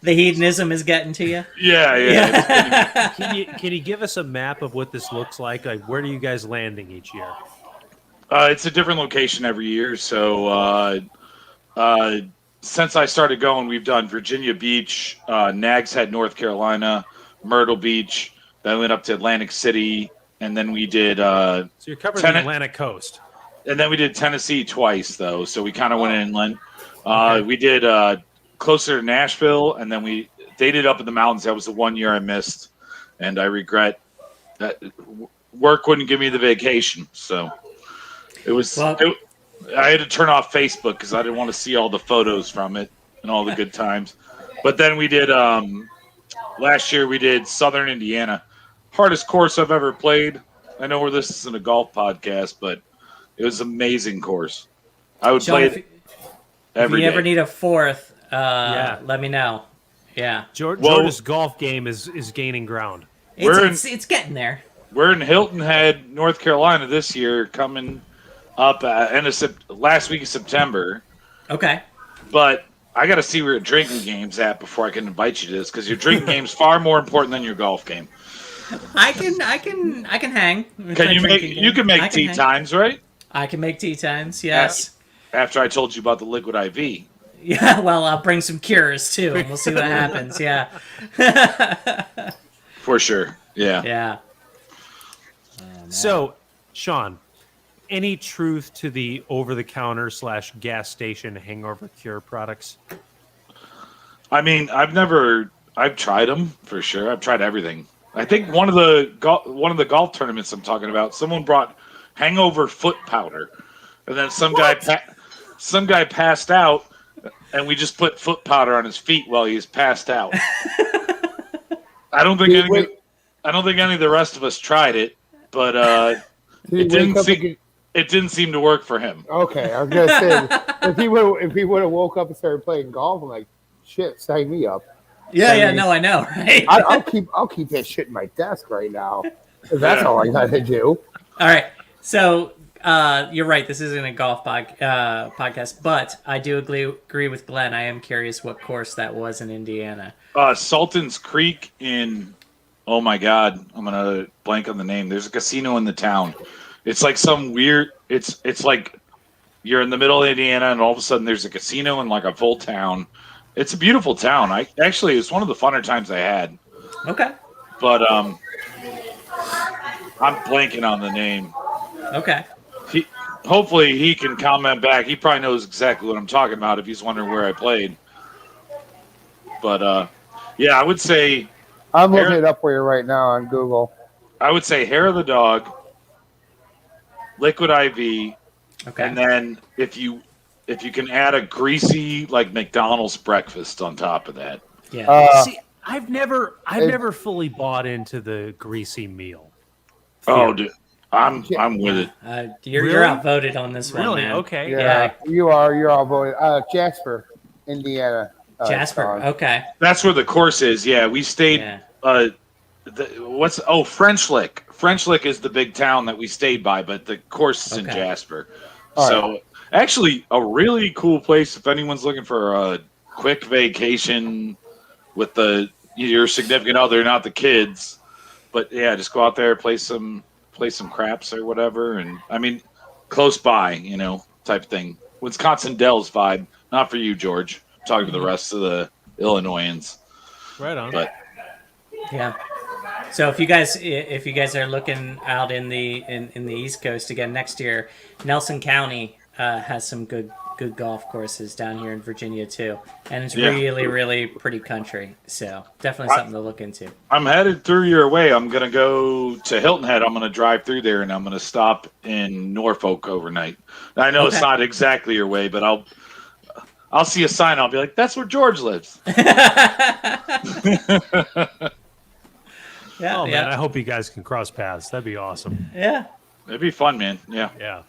the hedonism is getting to you. Yeah. Can you give us a map of what this looks like? Like, where are you guys landing each year? It's a different location every year. So since I started going, we've done Virginia Beach, Nags Head, North Carolina, Myrtle Beach. Then we went up to Atlantic City, and then we did. So you're covering the Atlantic coast. And then we did Tennessee twice, though. So we kind of went inland. We did closer to Nashville, and then they did up in the mountains. That was the one year I missed, and I regret that work wouldn't give me the vacation. So it was. I had to turn off Facebook because I didn't want to see all the photos from it and all the good times. But then we did last year. We did Southern Indiana, hardest course I've ever played. I know this isn't a golf podcast, but it was an amazing course. I would play it every day. If you ever need a fourth, let me know. Yeah. George's golf game is gaining ground. It's getting there. We're in Hilton Head, North Carolina this year, coming up last week of September. Okay. But I got to see where your drinking game's at before I can invite you to this, because your drinking game's far more important than your golf game. I can hang. You can make tea times, right? I can make tea times. Yes. After I told you about the liquid IV. Yeah. Well, I'll bring some cures too, and we'll see what happens. Yeah. For sure. Yeah. Yeah. So, Sean, any truth to the over-the-counter /gas station hangover cure products? I mean, I've never I've tried them for sure. I've tried everything. I think one of the golf tournaments I'm talking about, someone brought hangover foot powder, and then some guy passed out, and we just put foot powder on his feet while he was passed out. I don't think any of the rest of us tried it, but it didn't seem to work for him. Okay, I was gonna say if he would have woke up and started playing golf, I'm like, shit, sign me up. I know, right? I'll keep that shit in my desk right now. That's all I gotta do. All right, so you're right. This isn't a golf podcast, but I do agree with Glenn. I am curious what course that was in Indiana. Sultan's Creek in. Oh my God, I'm gonna blank on the name. There's a casino in the town. It's like some weird. It's like you're in the middle of Indiana, and all of a sudden there's a casino in like a full town. It's a beautiful town. It's one of the funner times I had. Okay. But I'm blanking on the name. Okay. Hopefully he can comment back. He probably knows exactly what I'm talking about if he's wondering where I played. But yeah, I would say I'm looking it up for you right now on Google. I would say Hair of the Dog, Liquid IV, okay, and then if you can add a greasy like McDonald's breakfast on top of that. Yeah. See, I've never fully bought into the greasy meal. Oh, dude, I'm with it. You're outvoted on this one. Really? Man. Okay. Yeah, you are. You're all voted. Jasper, Indiana. Jasper. Okay. That's where the course is. Yeah, we stayed. Yeah. French Lick. French Lick is the big town that we stayed by, but the course is in Jasper. Actually, a really cool place if anyone's looking for a quick vacation with your significant other, not the kids. But yeah, just go out there, play some craps or whatever, and I mean, close by, type thing. Wisconsin Dells vibe, not for you, George. I'm talking to the rest of the Illinoisans. Right on. But yeah. So if you guys are looking out in the East Coast again next year, Nelson County has some good golf courses down here in Virginia too, and it's really pretty country. So definitely something to look into. I'm headed through your way. I'm gonna go to Hilton Head. I'm gonna drive through there, and I'm gonna stop in Norfolk overnight. I know it's not exactly your way, but I'll see a sign. I'll be like, "That's where George lives." Yeah, man, I hope you guys can cross paths. That'd be awesome. Yeah. It'd be fun, man. Yeah. Yeah.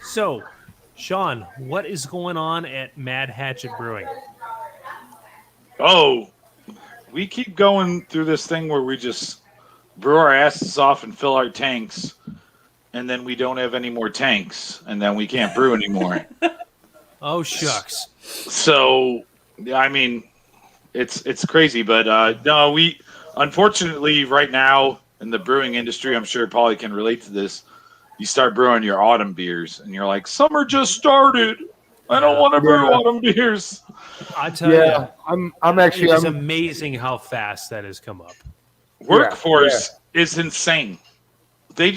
So, Sean, what is going on at Mad Hatchet Brewing? Oh, we keep going through this thing where we just brew our asses off and fill our tanks, and then we don't have any more tanks, and then we can't brew anymore. Oh, shucks. So, I mean, it's crazy, but no, we unfortunately right now in the brewing industry, I'm sure Paulie can relate to this. You start brewing your autumn beers, and you're like, summer just started. I don't want to brew autumn beers. I tell you, I'm actually. It's amazing how fast that has come up. Workforce is insane. They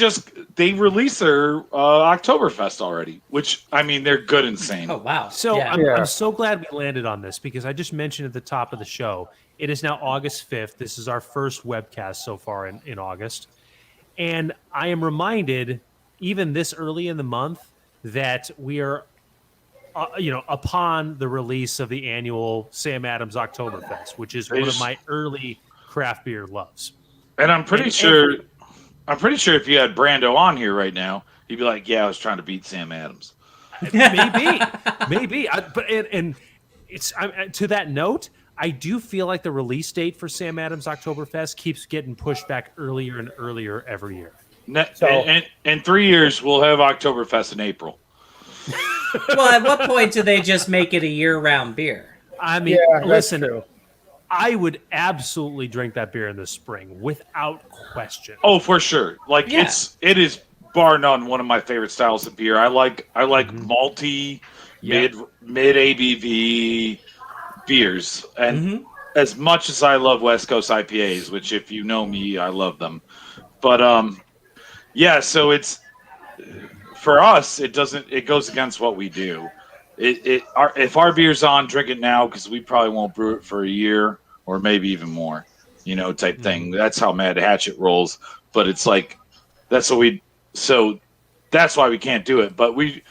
released their Oktoberfest already, which I mean they're good insane. Oh wow! So I'm so glad we landed on this because I just mentioned at the top of the show. It is now August 5th. This is our first webcast so far in August, and I am reminded, even this early in the month, that we are, upon the release of the annual Sam Adams Oktoberfest, which is one of my early craft beer loves. And I'm pretty sure if you had Brando on here right now, he'd be like, "Yeah, I was trying to beat Sam Adams." Maybe. It's to that note, I do feel like the release date for Sam Adams Oktoberfest keeps getting pushed back earlier and earlier every year. In 3 years, we'll have Oktoberfest in April. Well, at what point do they just make it a year-round beer? I mean, listen, I would absolutely drink that beer in the spring without question. Oh, for sure. Like it is bar none one of my favorite styles of beer. I like malty, mid ABV beers, and as much as I love West Coast IPAs, which if you know me, I love them. But so it's for us. It goes against what we do. if our beer's on, drink it now because we probably won't brew it for a year or maybe even more, type thing. That's how Mad Hatchet rolls. But it's like that's what we. So that's why we can't do it. But we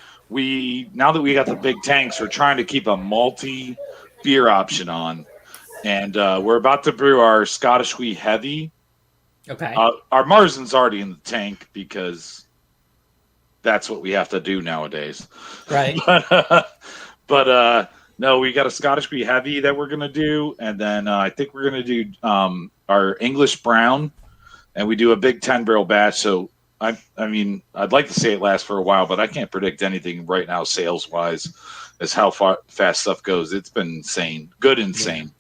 now that we got the big tanks, we're trying to keep a multi beer option on, and we're about to brew our Scottish Wee Heavy. Okay. Our Marzin's already in the tank because that's what we have to do nowadays. Right. but no, we got a Scottish Wee Heavy that we're gonna do, and then I think we're gonna do our English Brown, and we do a big 10-barrel batch. So I mean, I'd like to say it lasts for a while, but I can't predict anything right now sales wise as how fast stuff goes. It's been insane, good insane.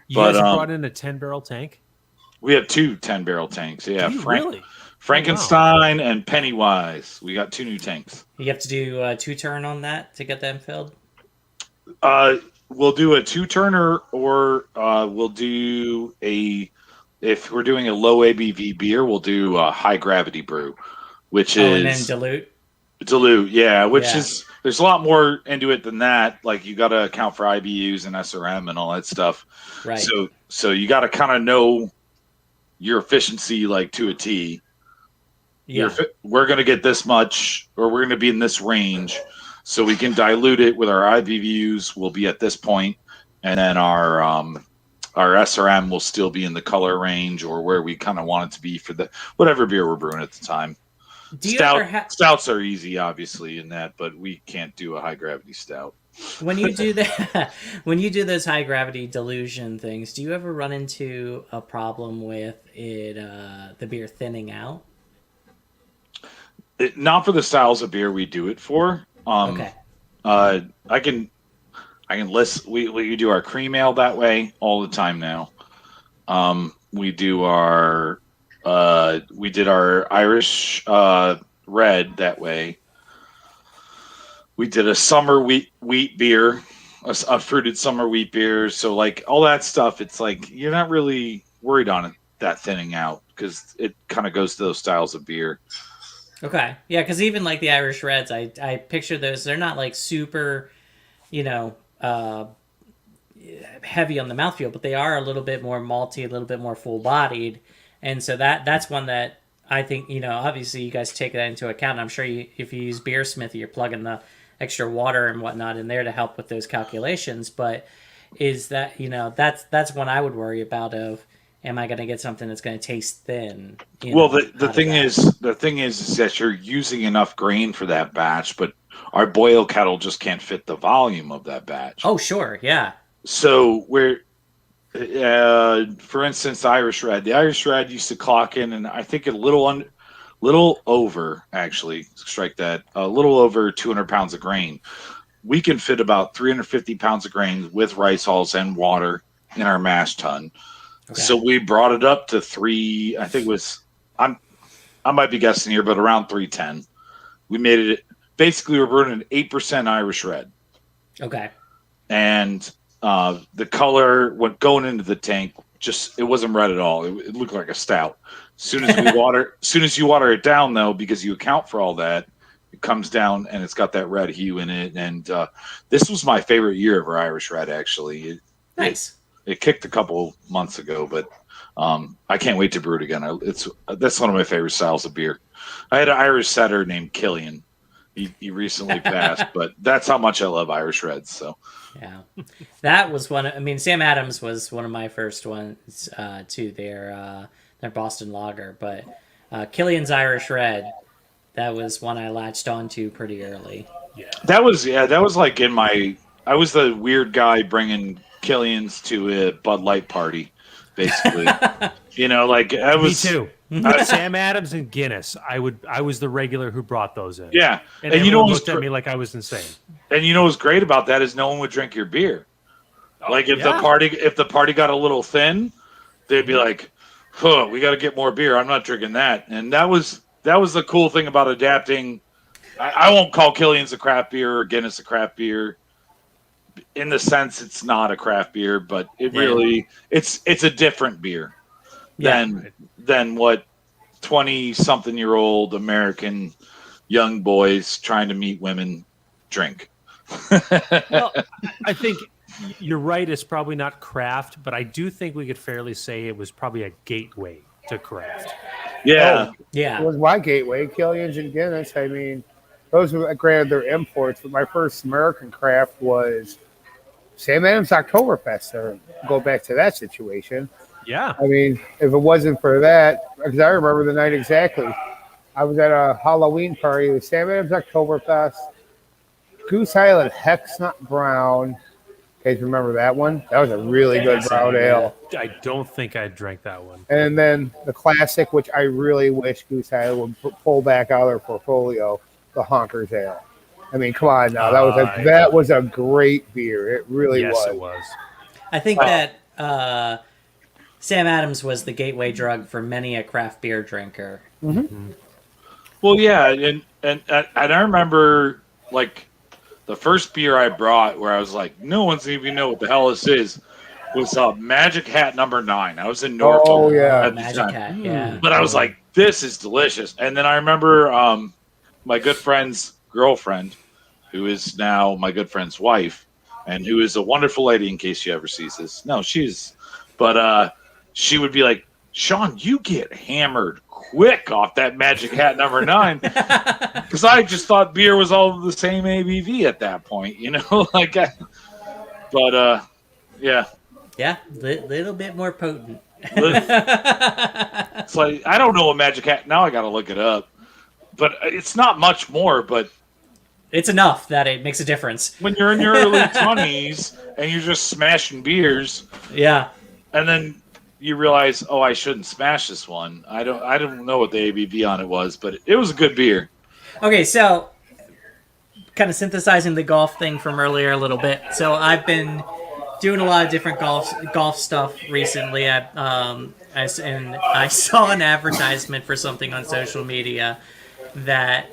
You guys brought in a 10-barrel tank? We have 2 10-barrel tanks. Yeah, really? Frankenstein and Pennywise. We got 2 new tanks. You have to do a 2-turn on that to get them filled? We'll do a 2-turner, or we'll do if we're doing a low ABV beer, we'll do a high gravity brew, which is and then dilute. Dilute, yeah. Is there's a lot more into it than that. Like you got to account for IBUs and SRM and all that stuff. Right. So you got to kind of know your efficiency like to a T. Yeah. We're going to get this much, or we're going to be in this range, so we can dilute it with our IBUs. We'll be at this point, and then our SRM will still be in the color range or where we kind of want it to be for the whatever beer we're brewing at the time. Stouts are easy, obviously, in that, but we can't do a high gravity stout. When you do that, when you do those high gravity dilution things, do you ever run into a problem with it, the beer thinning out? Not for the styles of beer we do it for. Okay. I can list. We do our cream ale that way all the time now. We do our we did our Irish red that way. We did a summer wheat beer, a fruited summer wheat beer. So like all that stuff, it's like you're not really worried on it that thinning out because it kind of goes to those styles of beer. Okay, yeah, because even like the Irish Reds, I picture those. They're not like super, heavy on the mouthfeel, but they are a little bit more malty, a little bit more full bodied, and so that's one that I think obviously you guys take that into account. I'm sure if you use Beersmithy, you're plugging the extra water and whatnot in there to help with those calculations. But is that that's one I would worry about of. Am I going to get something that's going to taste thin? Well, the thing is that you're using enough grain for that batch, but our boil kettle just can't fit the volume of that batch. Oh, sure, yeah. So for instance, the Irish Red used to clock in, and I think a little over 200 pounds of grain. We can fit about 350 pounds of grain with rice hulls and water in our mash tun. Okay. So we brought it up to 3. I think it was. I might be guessing here, but around 310. We made it. Basically, we're brewing an 8% Irish Red. Okay. And the color, going into the tank, it wasn't red at all. It looked like a stout. As soon as you water it down, though, because you account for all that, it comes down and it's got that red hue in it. And this was my favorite year of our Irish Red. Actually, nice. It kicked a couple months ago, but I can't wait to brew it again. That's one of my favorite styles of beer. I had an Irish setter named Killian. He recently passed, but that's how much I love Irish Reds. So yeah, that was one. I mean, Sam Adams was one of my first ones too. Their Boston Lager, but Killian's Irish Red, that was one I latched onto pretty early. Yeah, that was like I was the weird guy bringing Killian's to a Bud Light party, basically. I was. Me too. Sam Adams and Guinness. I was the regular who brought those in. Yeah, and everyone looked at me like I was insane. And what's great about that is no one would drink your beer. Like if the party got a little thin, they'd be like, "Huh, we got to get more beer. I'm not drinking that." And that was the cool thing about adapting. I won't call Killian's a craft beer or Guinness a craft beer. In the sense, it's not a craft beer, but really it's a different beer than what 20-something-year-old American young boys trying to meet women drink. Well, I think you're right. It's probably not craft, but I do think we could fairly say it was probably a gateway to craft. Yeah. It was my gateway. Killian's and Guinness. I mean, those were granted they're imports, but my first American craft was Sam Adams Oktoberfest. Or go back to that situation. Yeah. I mean, if it wasn't for that, because I remember the night exactly. I was at a Halloween party with Sam Adams Oktoberfest, Goose Island Hex Nut Brown. You guys remember that one? That was a really good brown ale. I don't think I drank that one. And then the classic, which I really wish Goose Island would pull back out of their portfolio, the Honkers Ale. I mean, come on now. That was a great beer. It really was. Yes, it was. I think that Sam Adams was the gateway drug for many a craft beer drinker. Mm-hmm. Well, yeah, and I remember like the first beer I brought where I was like, no one's even know what the hell this is, was Magic Hat number 9. I was in Norfolk. Oh yeah, at the Magic time. Hat, yeah. But I was like, this is delicious. And then I remember my good friend's girlfriend, who is now my good friend's wife, and who is a wonderful lady in case she ever sees this. No, but she would be like, Sean, you get hammered quick off that Magic Hat number 9. Because I just thought beer was all the same ABV at that point, you know? Yeah. Yeah, little bit more potent. It's like, I don't know what Magic Hat, now I got to look it up. But it's not much more, but it's enough that it makes a difference. When you're in your early 20s and you're just smashing beers. Yeah. And then you realize, oh, I shouldn't smash this one. I don't know what the ABV on it was, but it was a good beer. Okay, so kind of synthesizing the golf thing from earlier a little bit. So I've been doing a lot of different golf stuff recently. I saw an advertisement for something on social media that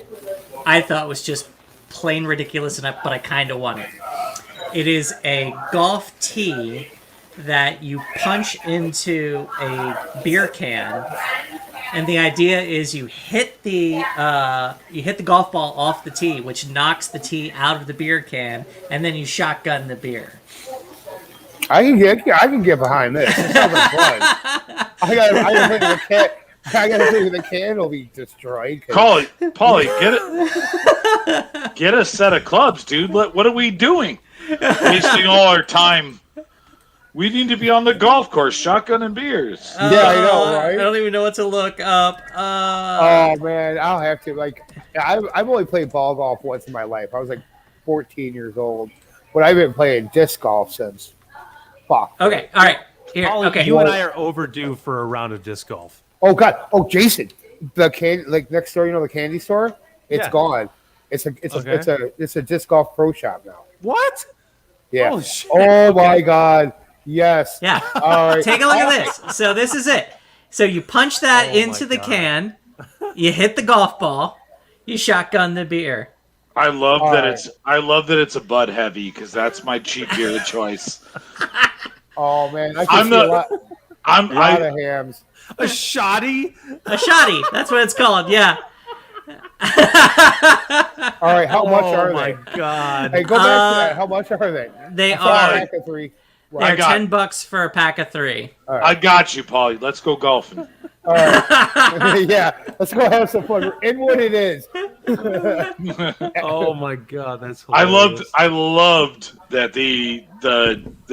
I thought was just plain ridiculous, but I kind of want it. It is a golf tee that you punch into a beer can, and the idea is you hit the golf ball off the tee, which knocks the tee out of the beer can, and then you shotgun the beer. I can get behind this. It sounds like fun. I gotta think the can will be destroyed. Paulie, get a set of clubs, dude. What are we doing? Wasting all our time. We need to be on the golf course, shotgun and beers. Yeah, I know, right? I don't even know what to look up. Oh man, I'll have to. I've only played ball golf once in my life. I was like 14 years old, but I've been playing disc golf since. Fuck. Okay, all right. Here, Paulie, okay. You and I are overdue for a round of disc golf. Oh god. Oh Jason, the next door, the candy store. It's gone. It's a disc golf pro shop now. What? Yeah. Oh, shit. Oh my god. Yes. Yeah. All right. Take a look at this. So this is it. So you punch that into the can, you hit the golf ball, you shotgun the beer. I love that it's a Bud Heavy because that's my cheap beer of choice. Oh man, I can see a lot of hams. A shoddy? A shoddy. That's what it's called. Yeah. All right, how much are they? Oh my god! Hey, go back to that. How much are they? They are. are. They're $10 for a pack of 3. Right. I got you, Paulie. Let's go golfing. All right. Yeah, let's go have some fun. We're in what it is. Oh my god, that's hilarious. I loved that the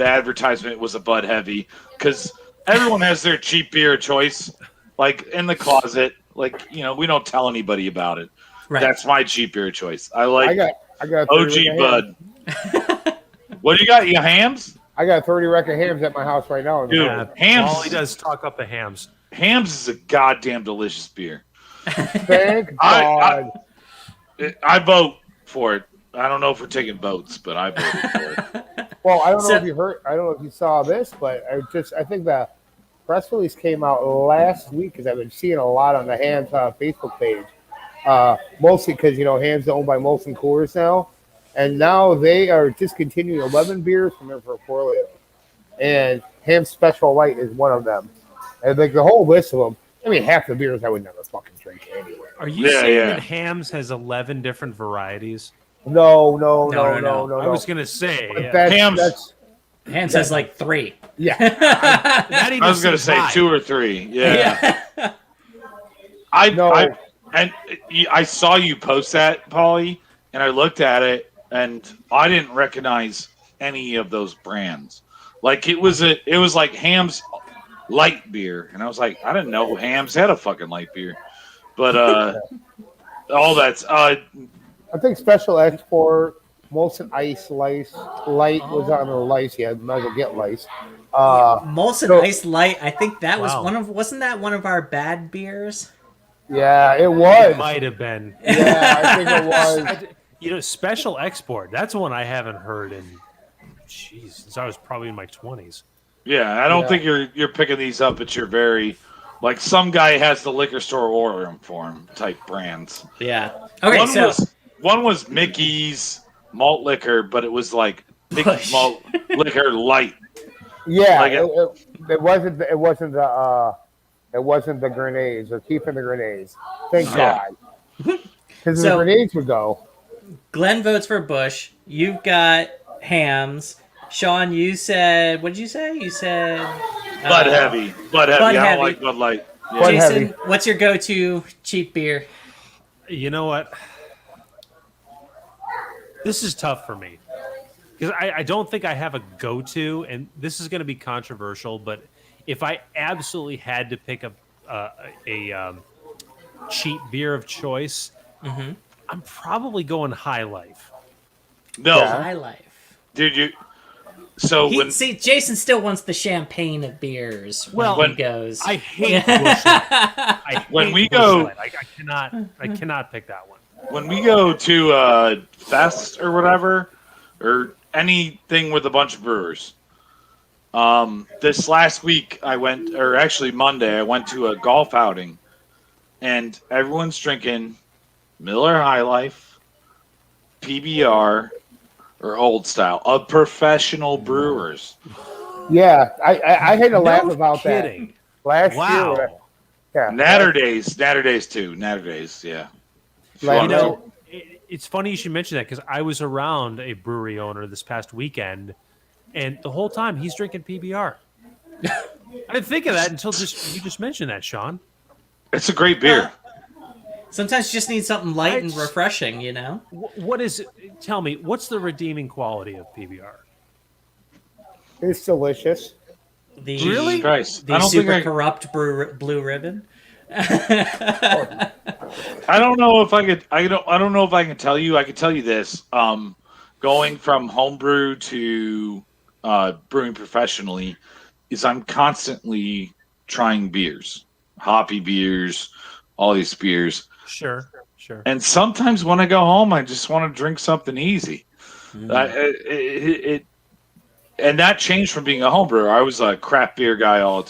advertisement was a Bud Heavy because everyone has their cheap beer choice, like in the closet. Like we don't tell anybody about it. Right. That's my cheap beer choice. I got OG Bud. What do you got? You hams? I got 30 rack of hams at my house right now. Dude, hams. All he does talk up the hams. Hams is a goddamn delicious beer. Thank God. I vote for it. I don't know if we're taking votes, but I voted for it. Well, I don't know if you heard. I don't know if you saw this, but I think the press release came out last week because I've been seeing a lot on the Hams Facebook page. Mostly because Hams is owned by Molson Coors now. And now they are discontinuing 11 beers from their portfolio. And Ham's Special Light is one of them. And the whole list of them, I mean, half the beers I would never fucking drink anyway. Are you saying that Ham's has 11 different varieties? No. I was gonna say Hams. Ham says like 3. Yeah. that even I was gonna seems say high. 2 or 3. Yeah. I saw you post that, Paulie, and I looked at it, and I didn't recognize any of those brands. Like it was like Ham's light beer, and I was like, I didn't know Ham's had a fucking light beer, but all that's I think Special Export, Molson Ice Light was on the lice. Yeah, might as well get lice. Molson Ice Light. I think that was wasn't that one of our bad beers? Yeah, it was. It might have been. Yeah, I think it was. Special Export. That's one I haven't heard in, since I was probably in my 20s. Yeah, I don't think you're picking these up at your very, like some guy has the liquor store order them for him type brands. Yeah. Okay, one was Mickey's malt liquor, but it was like Mickey's malt liquor light. Yeah, like it wasn't the grenades. They're keeping the grenades. Thank God. Because the grenades would go. Glenn votes for Bush. You've got Hams. Sean, you said, what did you say? You said Bud Heavy. Bud Heavy. I don't like Bud Light. Yeah. Jason, what's your go-to cheap beer? You know what? This is tough for me because I don't think I have a go-to, and this is going to be controversial, but if I absolutely had to pick a cheap beer of choice, I'm probably going High Life. No. High Life. Dude, Jason still wants the champagne of beers. When he goes, I hate Busch Light. When we go, I cannot pick that one. When we go to Fest or whatever, or anything with a bunch of brewers. This last week I went, or actually Monday, I went to a golf outing, and everyone's drinking Miller High Life, PBR, or Old Style of professional brewers. Yeah, I had to laugh about kidding. That last year. Yeah, Natter Days too. Natter Days, yeah. It's funny you should mention that because I was around a brewery owner this past weekend, and the whole time he's drinking PBR. I didn't think of that until you just mentioned that, Sean. It's a great beer. Sometimes you just need something light and refreshing, you know? What is it? Tell me, what's the redeeming quality of PBR? It's delicious. Really? Christ. The super corrupt blue ribbon. I don't know if I could. I don't know if I can tell you. I can tell you this. Going from homebrew to brewing professionally, is I'm constantly trying beers, hoppy beers, all these beers. Sure. And sometimes when I go home, I just want to drink something easy. And that changed from being a home brewer. I was a crap beer guy.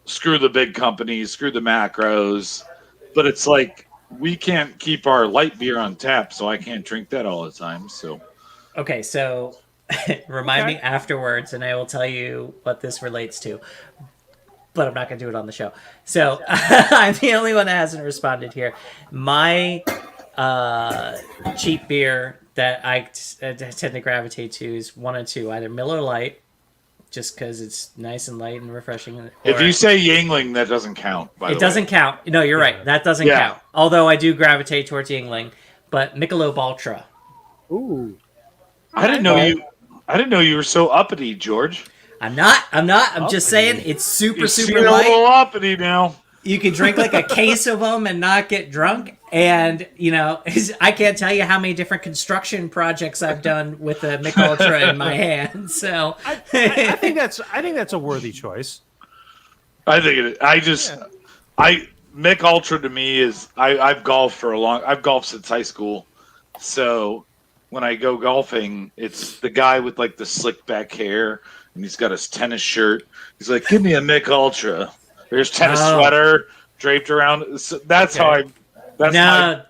Screw the big companies, screw the macros. But it's like we can't keep our light beer on tap, so I can't drink that all the time. So, okay, so remind me afterwards, and I will tell you what this relates to. But I'm not going to do it on the show. So I'm the only one that hasn't responded here. My cheap beer that I tend to gravitate to is one or two, either Miller Lite, just because it's nice and light and refreshing. If you say Yingling, that doesn't count. It doesn't count. No, you're right. That doesn't count. Although I do gravitate towards Yingling, but Michelob Ultra. Ooh, I didn't know you were so uppity, George. I'm not. I'm just saying it's super You're light. a little uppity now. You can drink like a case of them and not get drunk. And, I can't tell you how many different construction projects I've done with a Mich Ultra in my hand. So I think that's a worthy choice. I think it is. Mich Ultra to me is I've golfed I've golfed since high school. So when I go golfing, it's the guy with like the slick back hair and he's got his tennis shirt. He's like, give me a Mich Ultra. There's tennis sweater draped around. So that's how I. To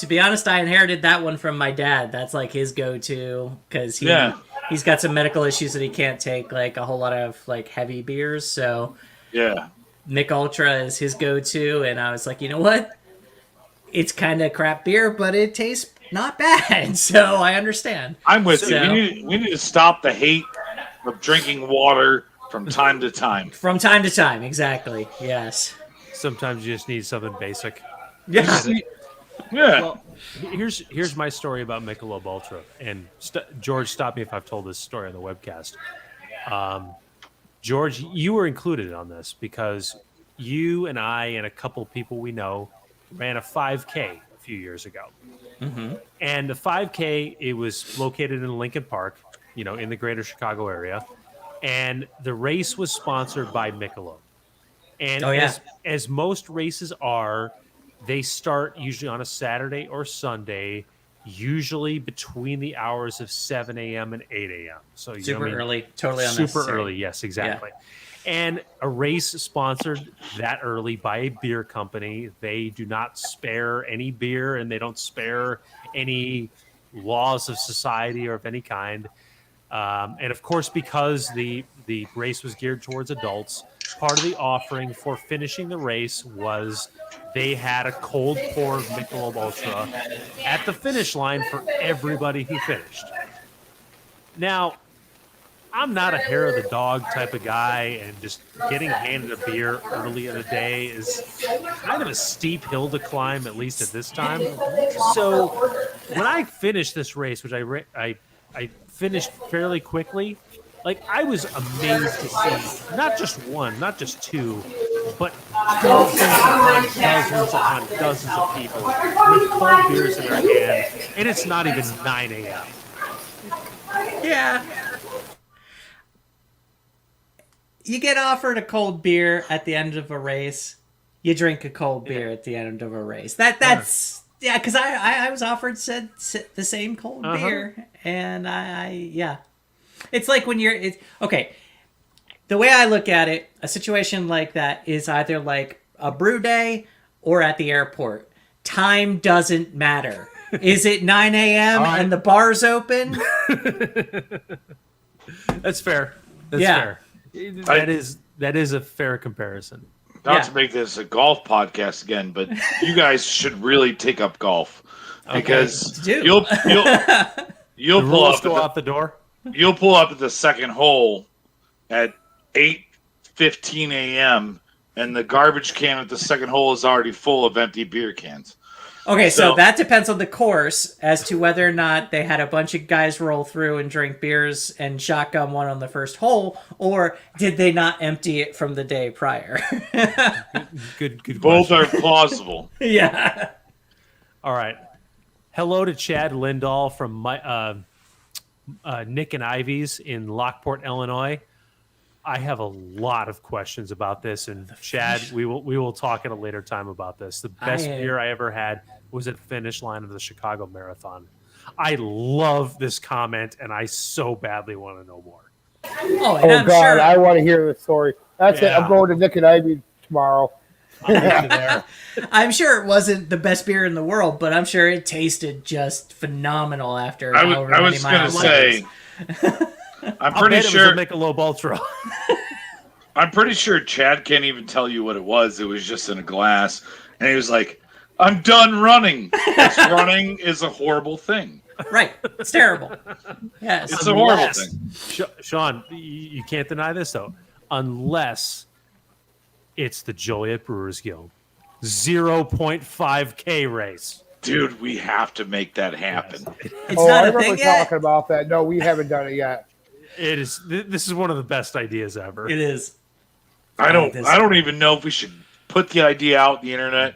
be honest, I inherited that one from my dad. That's like his go-to because he's got some medical issues that he can't take like a whole lot of like heavy beers. So Mich Ultra is his go-to, and I was like, you know what? It's kind of crap beer, but it tastes not bad. So I understand. I'm with you. We need to stop the hate of drinking water from time to time. From time to time, exactly. Yes. Sometimes you just need something basic. Yeah. Yeah. Well, here's my story about Michelob Ultra. And George, stop me if I've told this story on the webcast. George, you were included on this because you and I and a couple of people we know ran a 5K a few years ago. Mm-hmm. And the 5K, it was located in Lincoln Park, in the greater Chicago area. And the race was sponsored by Michelob. And as most races are, they start usually on a Saturday or Sunday, usually between the hours of 7 a.m. and 8 a.m. So super early, totally unnecessary. Super early, yes, exactly. Yeah. And a race sponsored that early by a beer company. They do not spare any beer, and they don't spare any laws of society or of any kind. And of course, because the race was geared towards adults, part of the offering for finishing the race was they had a cold poured Michelob Ultra at the finish line for everybody who finished. Now, I'm not a hair of the dog type of guy, and just getting handed a beer early in the day is kind of a steep hill to climb, at least at this time. So when I finished this race, which I finished fairly quickly, like, I was amazed to see not just one, not just two, but dozens upon dozens of people with cold beers in their hand, and it's not even 9 a.m. Yeah. You get offered a cold beer at the end of a race. You drink a cold beer at the end of a race. That's because I was offered the same cold beer, and I it's like when okay. The way I look at it, a situation like that is either like a brew day or at the airport. Time doesn't matter. Is it 9 a.m. and the bar's open? That's fair. That's fair. That is a fair comparison. Not to make this a golf podcast again, but you guys should really take up golf because you'll pull up out the door. You'll pull up at the second hole at 8:15 a.m. and the garbage can at the second hole is already full of empty beer cans. Okay, so that depends on the course as to whether or not they had a bunch of guys roll through and drink beers and shotgun one on the first hole, or did they not empty it from the day prior? Good. Both question. are plausible. Yeah. All right. Hello to Chad Lindahl from Nick and Ivy's in Lockport, Illinois. I have a lot of questions about this, and Chad, we will talk at a later time about this. The best beer I ever had was at the finish line of the Chicago Marathon. I love this comment, and I so badly want to know more. Oh God, sure. I want to hear the story. That's it. I'm going to Nick and Ivy tomorrow. I'm sure it wasn't the best beer in the world, but I'm sure it tasted just phenomenal after I was going to say... I'm pretty sure Michelob Ultra. I'm pretty sure Chad can't even tell you what it was. It was just in a glass, and he was like, "I'm done running. This running is a horrible thing." Right? It's terrible. Yes, it's a horrible thing. Sean, you can't deny this though, unless it's the Joliet Brewers Guild 0.5K race. Dude, we have to make that happen. Yes. It's not I remember talking about that. No, we haven't done it yet. It is. This is one of the best ideas ever. It is. I don't even know if we should put the idea out on the internet,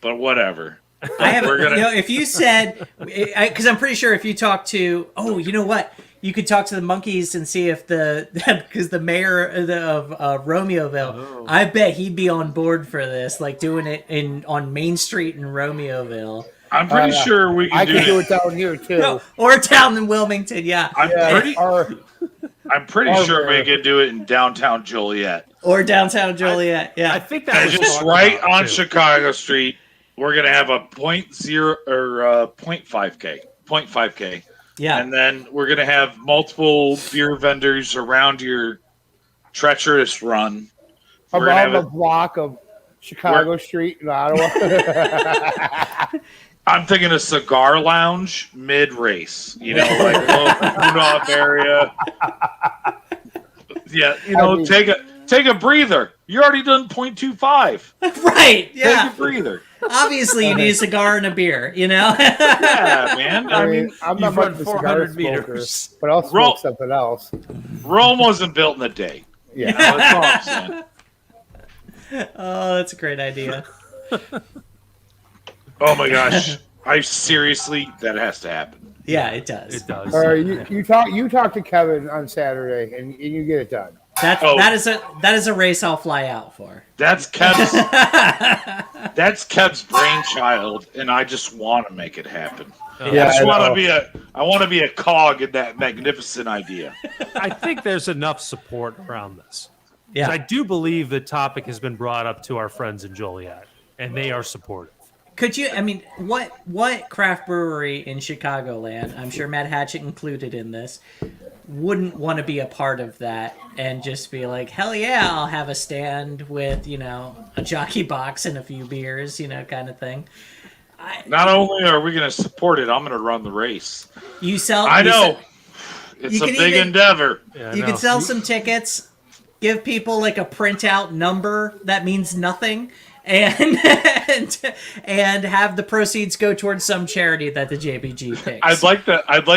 but whatever. I have. If you said, because I'm pretty sure if you talk to, you know what, you could talk to the monkeys and see if because the mayor of Romeoville, I bet he'd be on board for this, like doing it on Main Street in Romeoville. I'm pretty sure we can do it down here too. No, or down in Wilmington, yeah. I'm pretty sure we can do it in downtown Joliet. Or downtown Joliet, yeah. I think that was just right on Chicago Street. We're gonna have a 0.0 or 0.5K. Yeah. And then we're gonna have multiple beer vendors around your treacherous run. Around the block of Chicago Street in Ottawa. I'm thinking a cigar lounge mid-race. You know, like a little cool off area. Yeah, you know, take a breather. You already done 0.25. Right? Yeah. Take a breather. Obviously, you need a cigar and a beer. You know. Yeah, man. I mean, I'm not you've much run of a 400 cigar smoker, meters. but I'll smoke something else. Rome wasn't built in a day. Yeah, You know, that's all I'm saying. Oh, that's a great idea. Oh my gosh! That has to happen. Yeah, it does. It does. All right, you talk to Kevin on Saturday, and you get it done. That is a race I'll fly out for. That's Kev's brainchild, and I just want to make it happen. Yeah, I want to be a cog in that magnificent idea. I think there's enough support around this. Yeah. I do believe the topic has been brought up to our friends in Joliet, and they are supportive. Could you? I mean, what craft brewery in Chicagoland? I'm sure Matt Hatchett included in this. Wouldn't want to be a part of that and just be like, hell yeah, I'll have a stand with, you know, a jockey box and a few beers, you know, kind of thing. Not only are we going to support it, I'm going to run the race. I know. It's a big endeavor. Yeah, you can sell some tickets, give people like a printout number that means nothing, and have the proceeds go towards some charity that the JBG picks. I'd like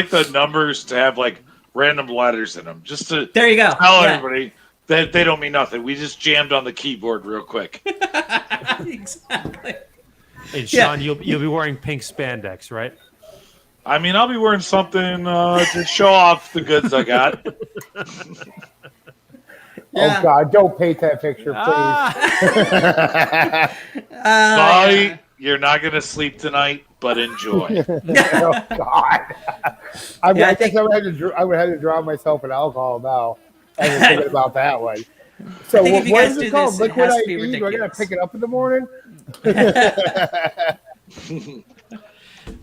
the numbers to have like random letters in them, just to there you go. Tell everybody that they don't mean nothing. We just jammed on the keyboard real quick. Exactly. And Sean, you'll be wearing pink spandex, right? I mean, I'll be wearing something to show off the goods I got. Oh God! Don't paint that picture, please. Molly, you're not gonna sleep tonight, but enjoy. Oh God! I guess I would have to draw myself an alcohol now. I was thinking about that one. So what is it called? Liquid IV? Do I gotta pick it up in the morning?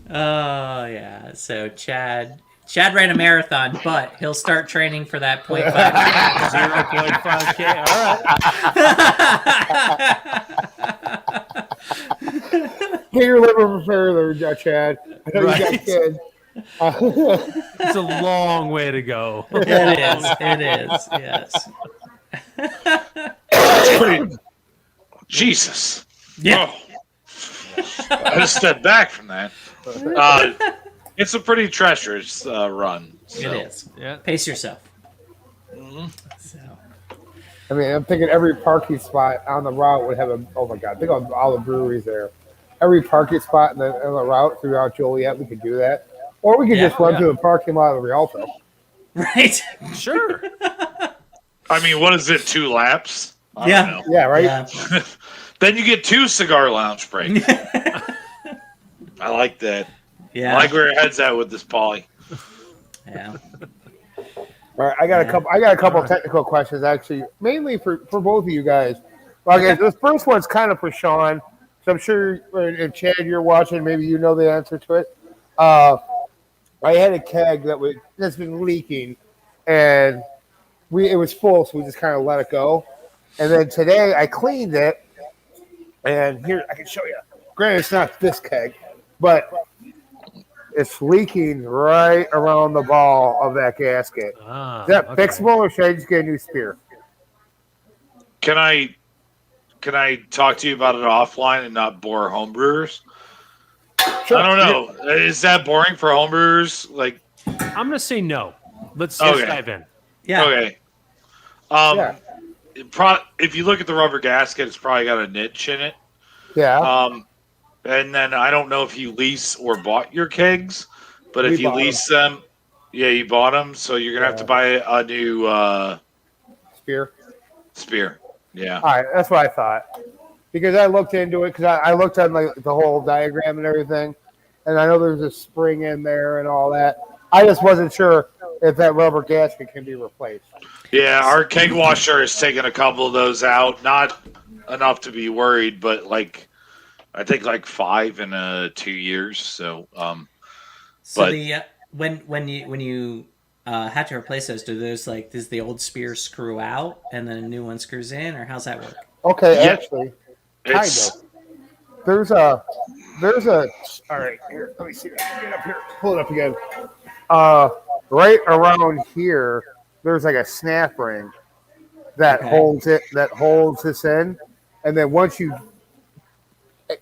Oh yeah. So Chad ran a marathon, but he'll start training for that 0.5. 0.5K. All right. Get your liver prepared there, Chad. I know you got kids. It's a long way to go. It is. Yes. Jesus. Yeah. Oh. I just stepped back from that. It's a pretty treacherous run. So. It is. Yeah. Pace yourself. Mm-hmm. So. I mean, I'm thinking every parking spot on the route would have oh my God, think of all the breweries there. Every parking spot in the route throughout Joliet, we could do that. Or we could just run to the parking lot of the Rialto. Right. Sure. I mean, what is it, 2 laps? I don't know. Yeah, right? Yeah. Then you get 2 cigar lounge breaks. I like that. Yeah. Uh, I like where your head's at with this, Paulie. Yeah. All right, I got a couple technical questions actually, mainly for both of you guys. Okay, this first one's kind of for Sean, so I'm sure if Chad you're watching, maybe you know the answer to it. I had a keg that's been leaking, and it was full, so we just kind of let it go. And then today I cleaned it, and here I can show you. Granted, it's not this keg, but it's leaking right around the ball of that gasket. Is that fixable, or should I just get a new spear? Can I talk to you about it offline and not bore homebrewers? Sure. I don't know. Is that boring for homebrewers? Like, I'm gonna say no. Let's dive in. Yeah. Okay. If you look at the rubber gasket, it's probably got a niche in it. Yeah. And then I don't know if you lease or bought your kegs, but if you lease them, you bought them, so you're gonna have to buy a new spear. Yeah. All right, that's what I thought. Because I looked into it, because I looked at like the whole diagram and everything, and I know there's a spring in there and all that. I just wasn't sure if that rubber gasket can be replaced. Yeah, our keg washer has taken a couple of those out. Not enough to be worried, but I think 5 in 2 years. So, when you have to replace those, does the old spear screw out and then a new one screws in, or how's that work? Okay, actually, kind of. There's there's a. All right, here. Let me see. Get up here. Pull it up again. Right around here, there's like a snap ring that holds it. That holds this in, and then once you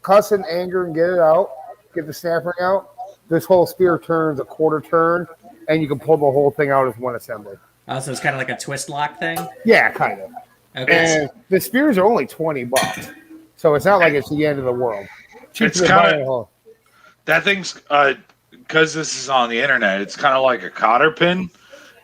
cuss in anger and get it out, get the snap ring out. This whole spear turns a quarter turn, and you can pull the whole thing out as one assembly. Oh, so it's kind of like a twist lock thing? Yeah, kind of. Okay. And the spears are only $20, so it's not like it's the end of the world. It's kind of that thing's because this is on the internet. It's kind of like a cotter pin,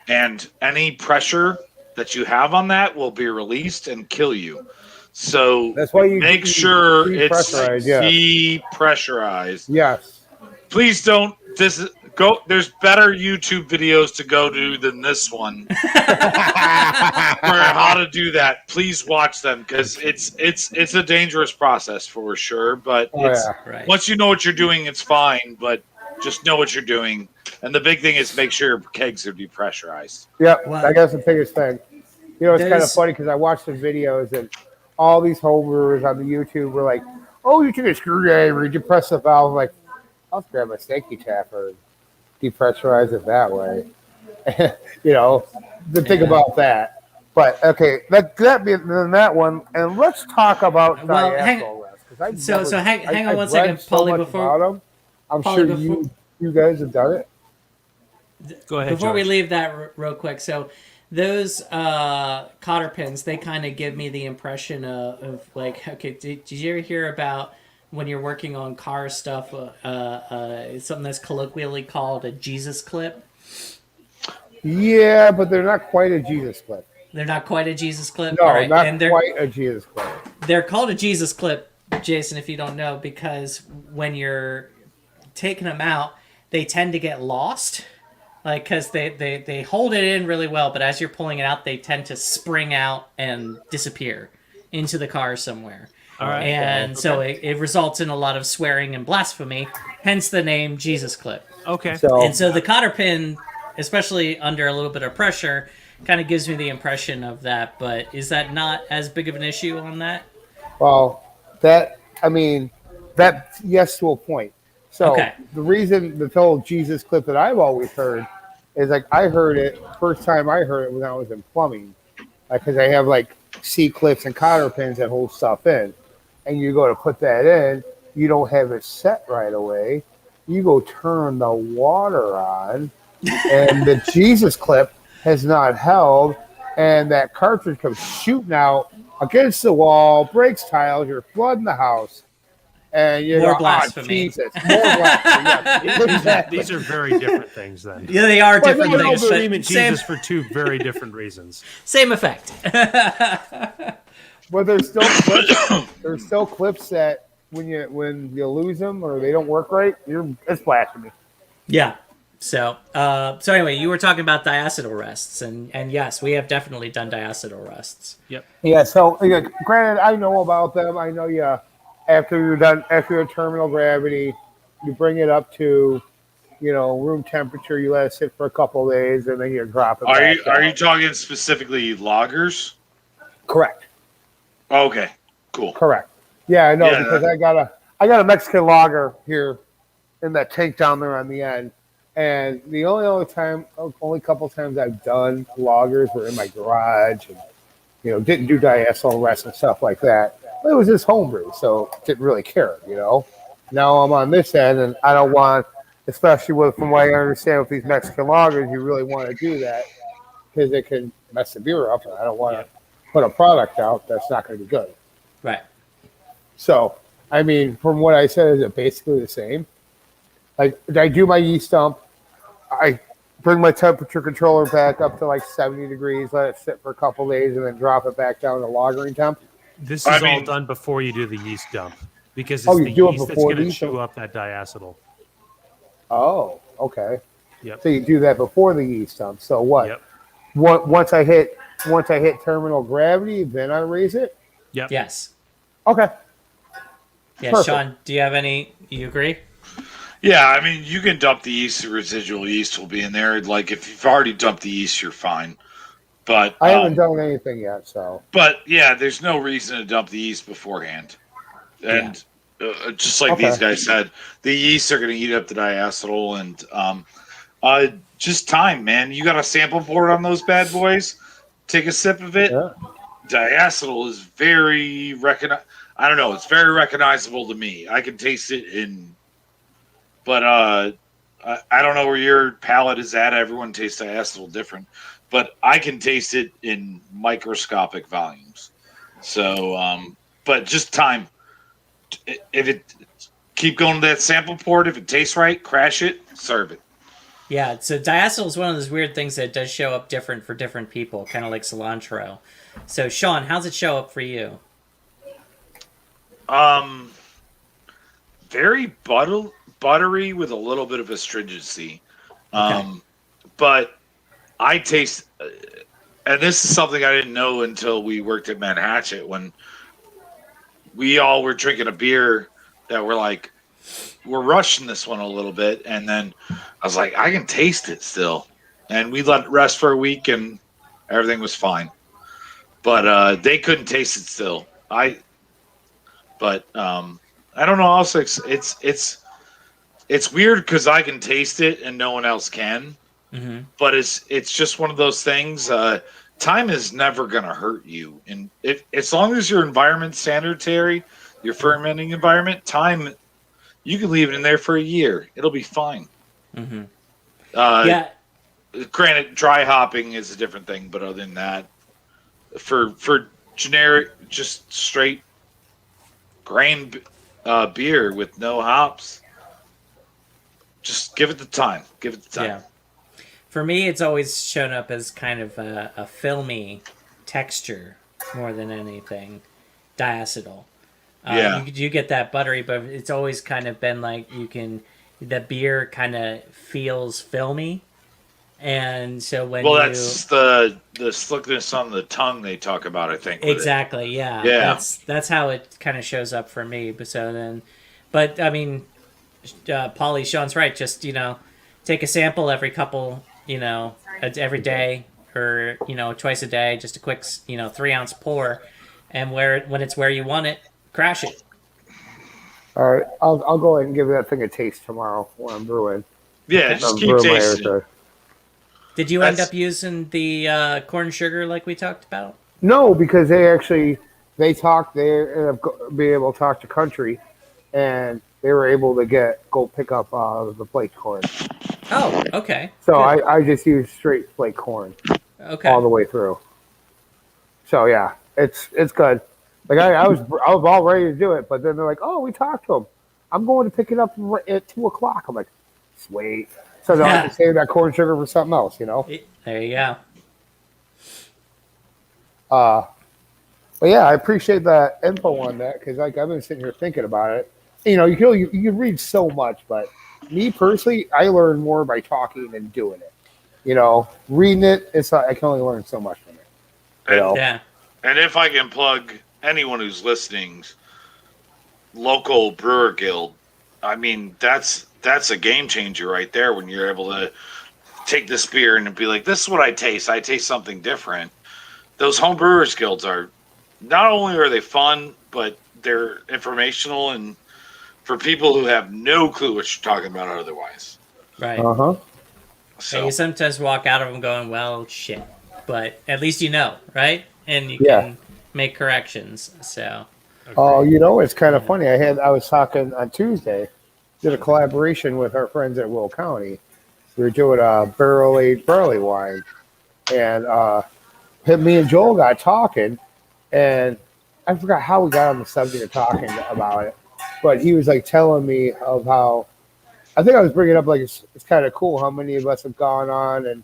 and any pressure that you have on that will be released and kill you. So that's why you make sure it's depressurized. Yes. Please don't. There's better YouTube videos to go to than this one for how to do that. Please watch them because it's a dangerous process for sure. But once you know what you're doing, it's fine. But just know what you're doing. And the big thing is make sure your kegs are depressurized. Yeah, I guess the biggest thing. You know, it's kind of funny because I watched the videos and all these homebrewers on the YouTube were like, "Oh, you took a screwdriver, you depress the valve." I'm like, I'll grab a stanky tapper and depressurize it that way. You know, the thing about that. But okay, that being that one, and let's talk about diacetyl rest. So hang on one second, Paulie. I'm sure you guys have done it. Go ahead. Before George. we leave that real quick, so those cotter pins, they kind of give me the impression of like, okay, did you ever hear about when you're working on car stuff, something that's colloquially called a Jesus clip? Yeah, but they're not quite a Jesus clip. They're not quite a Jesus clip? No, right. not quite a Jesus clip. They're called a Jesus clip, Jason, if you don't know, because when you're taking them out, they tend to get lost. Like, because they hold it in really well, but as you're pulling it out, they tend to spring out and disappear into the car somewhere. All right. And so it results in a lot of swearing and blasphemy, hence the name Jesus Clip. Okay. So the cotter pin, especially under a little bit of pressure, kind of gives me the impression of that. But is that not as big of an issue on that? Well, yes, to a point. So the reason the whole Jesus Clip that I've always heard is like I heard it first time I heard it when I was in plumbing, because I have like C clips and cotter pins that hold stuff in. And you go to put that in, you don't have it set right away. You go turn the water on, and the Jesus Clip has not held, and that cartridge comes shooting out against the wall, breaks tiles, you're flooding the house. And you're more blasphemy. Jesus, more blasphemy. Yeah, exactly. These are very different things then. Yeah, they are different things. But Jesus for two very different reasons. Same effect. But there's still clips. There's still clips that when you lose them or they don't work right, it's blasphemy. Yeah. So anyway, you were talking about diacetyl rests, and yes, we have definitely done diacetyl rests. Yep. Yeah. So granted, I know about them. I know after your terminal gravity, you bring it up to room temperature. You let it sit for a couple of days, and then you drop it. Are you talking specifically loggers? Correct. Okay, cool. Correct. Yeah, I know because I got a Mexican lager here in that tank down there on the end, and the only couple times I've done loggers were in my garage, and didn't do diacetyl rest and stuff like that. But it was just homebrew, so didn't really care. Now I'm on this end, and I don't want, especially from what I understand with these Mexican lagers, you really want to do that because it can mess the beer up, and I don't want to put a product out that's not going to be good. Right. So, I mean, from what I said, is it basically the same? Like, I do my yeast dump. I bring my temperature controller back up to like 70 degrees, let it sit for a couple days, and then drop it back down to lagering temp. This is all done before you do the yeast dump because it's the yeast that's going to chew up that diacetyl. Oh, okay. Yep. So you do that before the yeast dump. So what? Yep. Once I hit terminal gravity, then I raise it? Yep. Yes. Okay. Yeah, Perfect. Sean, do you have any? You agree? Yeah, I mean, you can dump the yeast. The residual yeast will be in there. Like, if you've already dumped the yeast, you're fine. But I haven't done anything yet, so. But, yeah, there's no reason to dump the yeast beforehand. And just like these guys said, the yeast are going to eat up the diacetyl, and just time, man. You got a sample pour on those bad boys. Take a sip of it. Yeah. Diacetyl is very I don't know. It's very recognizable to me. I can taste it but I don't know where your palate is at. Everyone tastes diacetyl different, but I can taste it in microscopic volumes. So, but just time. If it keep going to that sample port, if it tastes right, crash it, serve it. Yeah, so diacetyl is one of those weird things that does show up different for different people, kind of like cilantro. So, Sean, how's it show up for you? Very buttery with a little bit of astringency. But I taste, and this is something I didn't know until we worked at Manhattan, when we all were drinking a beer that we're rushing this one a little bit, and then I was like, I can taste it still, and we let it rest for a week, and everything was fine. But they couldn't taste it still. I don't know. Also, it's weird because I can taste it and no one else can. Mm-hmm. But it's just one of those things. Time is never going to hurt you, and as long as your environment's sanitary, your fermenting environment, time, you can leave it in there for a year. It'll be fine. Mm-hmm. Granted, dry hopping is a different thing, but other than that, for generic, just straight grain beer with no hops, just give it the time. Give it the time. Yeah. For me, it's always shown up as kind of a filmy texture more than anything. Diacetyl. You get that buttery, but it's always kind of been like the beer kind of feels filmy. And so that's the slickness on the tongue they talk about, I think. Exactly, yeah. That's how it kind of shows up for me. But I mean, Paulie, Sean's right. Just, take a sample every couple, every day or, twice a day, just a quick, 3-ounce pour, and when it's where you want it, crash it. All right, I'll go ahead and give that thing a taste tomorrow when I'm brewing. Yeah, just keep tasting. Did you end up using the corn sugar like we talked about? No, because they ended up being able to talk to Country, and they were able to go pick up the flake corn. Oh, okay. So I just used straight flake corn, all the way through. So yeah, it's good. Like I was all ready to do it, but then they're like, "Oh, we talked to them. I'm going to pick it up at 2:00." I'm like, "Sweet." So they'll have to save that corn sugar for something else, There you go. But yeah, I appreciate that info on that, because I've been sitting here thinking about it. You read so much, but me personally, I learn more by talking and doing it. Reading it, I can only learn so much from it. Yeah. And if I can plug anyone who's listening, local brewer guild, I mean, that's a game changer right there when you're able to take this beer and be like, this is what I taste. I taste something different. Those home brewers guilds not only are they fun, but they're informational and for people who have no clue what you're talking about otherwise. Right. Uh-huh. So you sometimes walk out of them going, well, shit. But at least right? And you can make corrections. So. Oh, it's kind of funny. I was talking on Tuesday, did a collaboration with our friends at Will County. We were doing a barrel-aged barley wine. And me and Joel got talking, and I forgot how we got on the subject of talking about it. But he was like telling me of how, I think I was bringing up like it's kind of cool how many of us have gone on and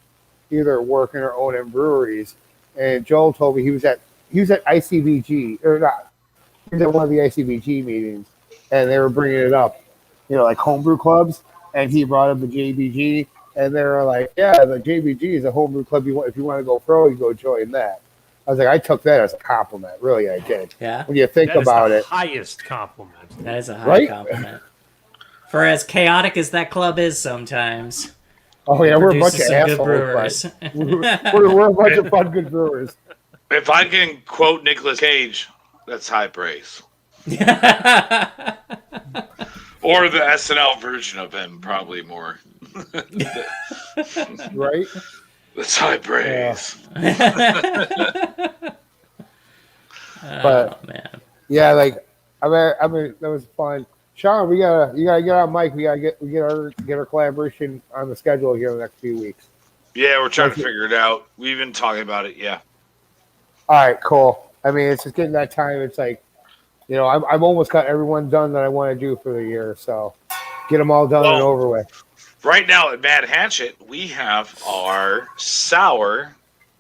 either working or owning breweries. And Joel told me he was at ICBG, or not, he was at one of the ICBG meetings, and they were bringing it up, like homebrew clubs, and he brought up the JBG, and they were like, yeah, the JBG is a homebrew club. If you want to go pro, you go join that. I was like, I took that as a compliment. Really, I did. Yeah. When you think about it. Highest compliment. That is a high compliment. For as chaotic as that club is sometimes. Oh, yeah, we're a bunch of assholes. We're a bunch of fun, good brewers. If I can quote Nicolas Cage, that's high praise. Or the SNL version of him, probably more. Right? That's high praise. But man. yeah, like I mean, that was fun. Sean, you gotta get on mic. We gotta get our collaboration on the schedule here in the next few weeks. Yeah, we're trying to figure it out. We've been talking about it. Yeah. All right, cool. I mean, it's just getting that time. It's like, I've almost got everyone done that I want to do for the year. So get them all done and over with. Right now at Mad Hatchet, we have our sour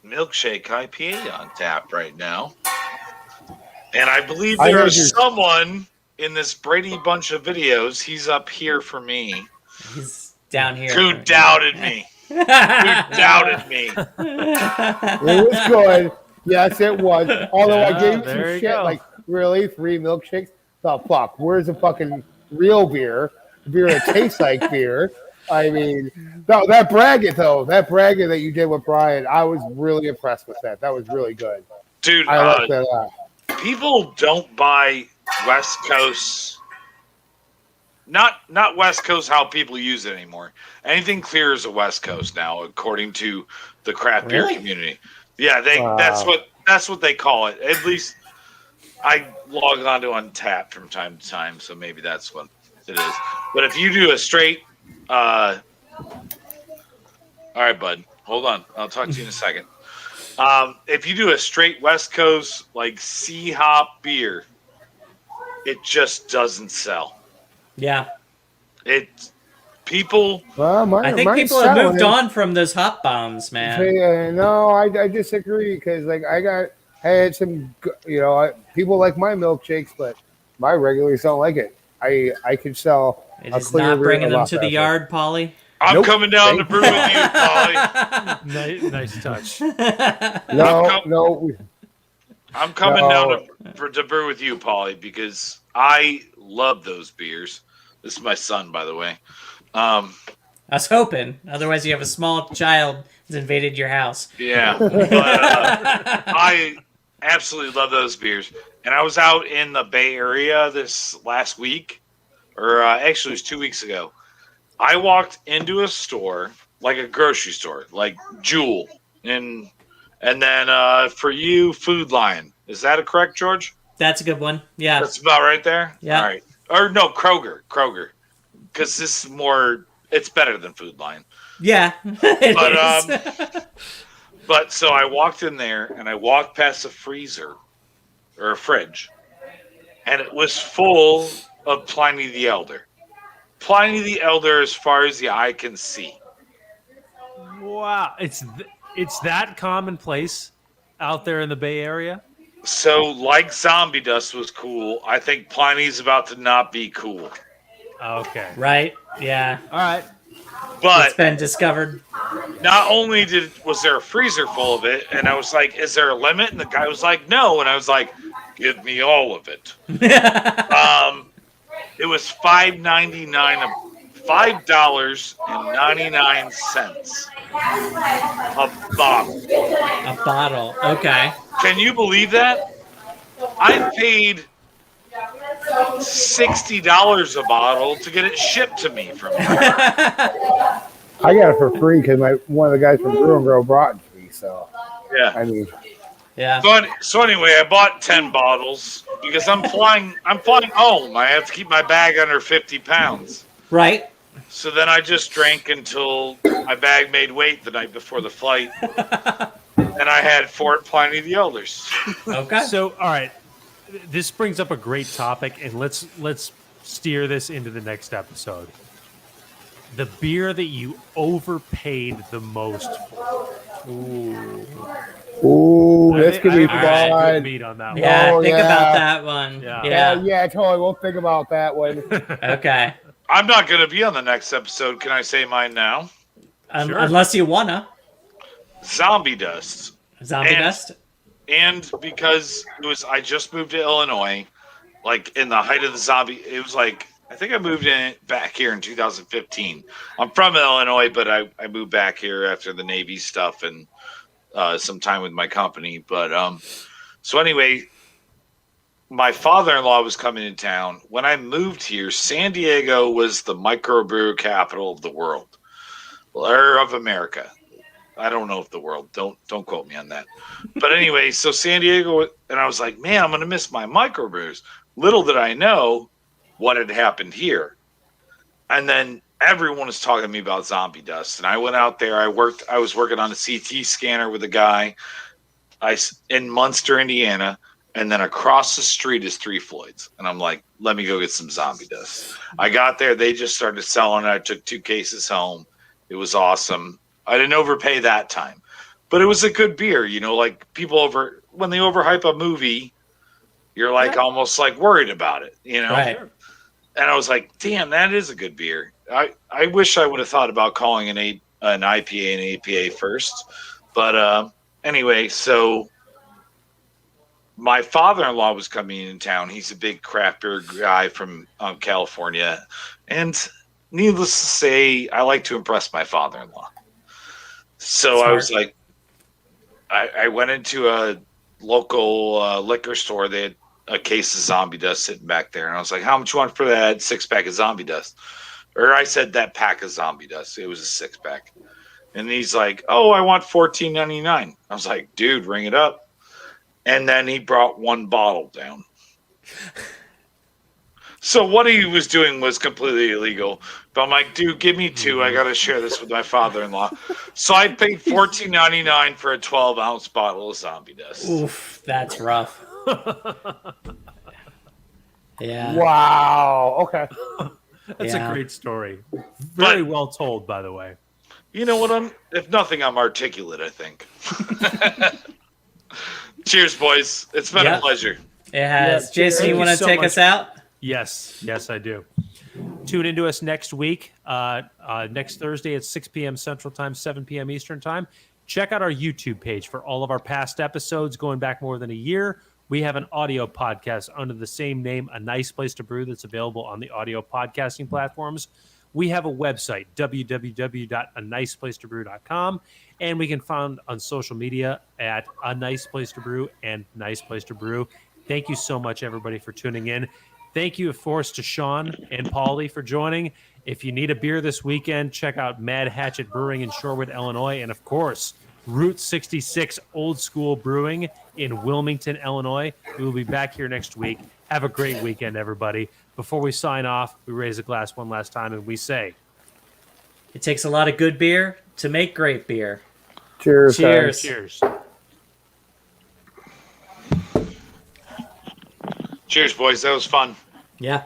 milkshake IPA on tap right now. And I believe there's someone in this Brady bunch of videos. He's up here for me. He's down here. Who doubted me? Who doubted me? It was good. Yes, it was. Although I gave you some shit. Go. Like, really? 3 milkshakes? The fuck? Where's the fucking real beer? Beer that tastes like beer. I mean, no, that bracket that you did with Brian, I was really impressed with that. That was really good. Dude, I like that a lot. People don't buy West Coast. Not West Coast how people use it anymore. Anything clear is a West Coast now, according to the craft beer community. Yeah, that's what they call it. At least I log on to Untappd from time to time, so maybe that's what it is. But if you do a straight, all right, bud, hold on. I'll talk to you in a second. If you do a straight West Coast like sea hop beer, it just doesn't sell. Yeah. I think people have moved on from those hop bombs, man. No, I disagree because I had some, people like my milkshakes, but my regulars don't like it. I could sell. It is not bringing them to the yard, Polly. I'm coming down to brew with you, Polly. Nice touch. No. I'm coming down to brew with you, Polly, because I love those beers. This is my son, by the way. I was hoping. Otherwise, you have a small child that's invaded your house. Yeah. But, I absolutely love those beers. And I was out in the Bay Area this last week, or actually it was 2 weeks ago. I walked into a store, like a grocery store, like Jewel, and then for you, Food Lion. Is that correct, George? That's a good one. Yeah. That's about right there? Yeah. All right. Or no, Kroger. Because this is it's better than Food Lion. Yeah. But so I walked in there and I walked past a freezer or a fridge, and it was full of Pliny the Elder. Pliny the Elder as far as the eye can see. Wow. It's that commonplace out there in the Bay Area? So, like Zombie Dust was cool, I think Pliny's about to not be cool. Okay. Right? Yeah. All right. But it's been discovered. Not only was there a freezer full of it, and I was like, is there a limit? And the guy was like, no. And I was like, give me all of it. It was $5.99 a bottle. A bottle. Okay. Can you believe that? I paid $60 a bottle to get it shipped to me from here. I got it for free because one of the guys from Brew and Grow brought it to me. So yeah, I mean, yeah. So anyway, I bought 10 bottles because I'm flying home. I have to keep my bag under 50 pounds. Right. So then I just drank until my bag made weight the night before the flight. And I had Fort Pliny the Elders. Okay. So, all right. This brings up a great topic, and let's steer this into the next episode. The beer that you overpaid the most for. Ooh, this could be fun. Good meat on that one. Yeah, think about that one. Yeah, totally. We'll think about that one. Okay. I'm not going to be on the next episode. Can I say mine now? Sure. Unless you wanna. Zombie Dust. Dust? And because I just moved to Illinois, like in the height of the zombie, it was like, I think I moved back here in 2015. I'm from Illinois, but I moved back here after the Navy stuff and some time with my company. But so anyway, my father-in-law was coming to town. When I moved here, San Diego was the microbrew capital of the world, or of America. I don't know if the world. Don't quote me on that. But anyway, so San Diego, and I was like, man, I'm gonna miss my microbrews. Little did I know what had happened here. And then everyone was talking to me about zombie dust, and I went out there. I was working on a CT scanner with a guy, in Munster, Indiana, and then across the street is Three Floyds, and I'm like, let me go get some zombie dust. I got there. They just started selling it. I took 2 cases home. It was awesome. I didn't overpay that time, but it was a good beer. You know, like people when they overhype a movie, you're like almost like worried about it, you know? Right. And I was like, damn, that is a good beer. I wish I would have thought about calling an IPA and APA first. But anyway, so my father-in-law was coming in town. He's a big craft beer guy from California. And needless to say, I like to impress my father-in-law. So I was like, I went into a local liquor store. They had a case of zombie dust sitting back there. And I was like, how much you want for that 6-pack of zombie dust? Or I said that pack of zombie dust. It was a 6-pack. And he's like, oh, I want $14.99. I was like, dude, ring it up. And then he brought 1 bottle down. So what he was doing was completely illegal. But I'm like, dude, give me 2. I got to share this with my father-in-law. So I paid $14.99 for a 12-ounce bottle of zombie dust. Oof, that's rough. Yeah. Wow. Okay. That's a great story. Very well told, by the way. You know what? If nothing, I'm articulate, I think. Cheers, boys. It's been a pleasure. It has. Jason, you want to take us out? Yes, I do. Tune into us next week, next Thursday at 6 p.m. Central Time, 7 p.m. Eastern Time. Check out our YouTube page for all of our past episodes going back more than a year. We have an audio podcast under the same name, A Nice Place to Brew, that's available on the audio podcasting platforms. We have a website, www.aniceplacetobrew.com, and we can find on social media at A Nice Place to Brew and Nice Place to Brew. Thank you so much, everybody, for tuning in. Thank you, of course, to Sean and Paulie for joining. If you need a beer this weekend, check out Mad Hatchet Brewing in Shorewood, Illinois, and, of course, Route 66 Old School Brewing in Wilmington, Illinois. We will be back here next week. Have a great weekend, everybody. Before we sign off, we raise a glass one last time and we say, it takes a lot of good beer to make great beer. Cheers. Cheers. Cheers. Cheers, boys. That was fun. Yeah.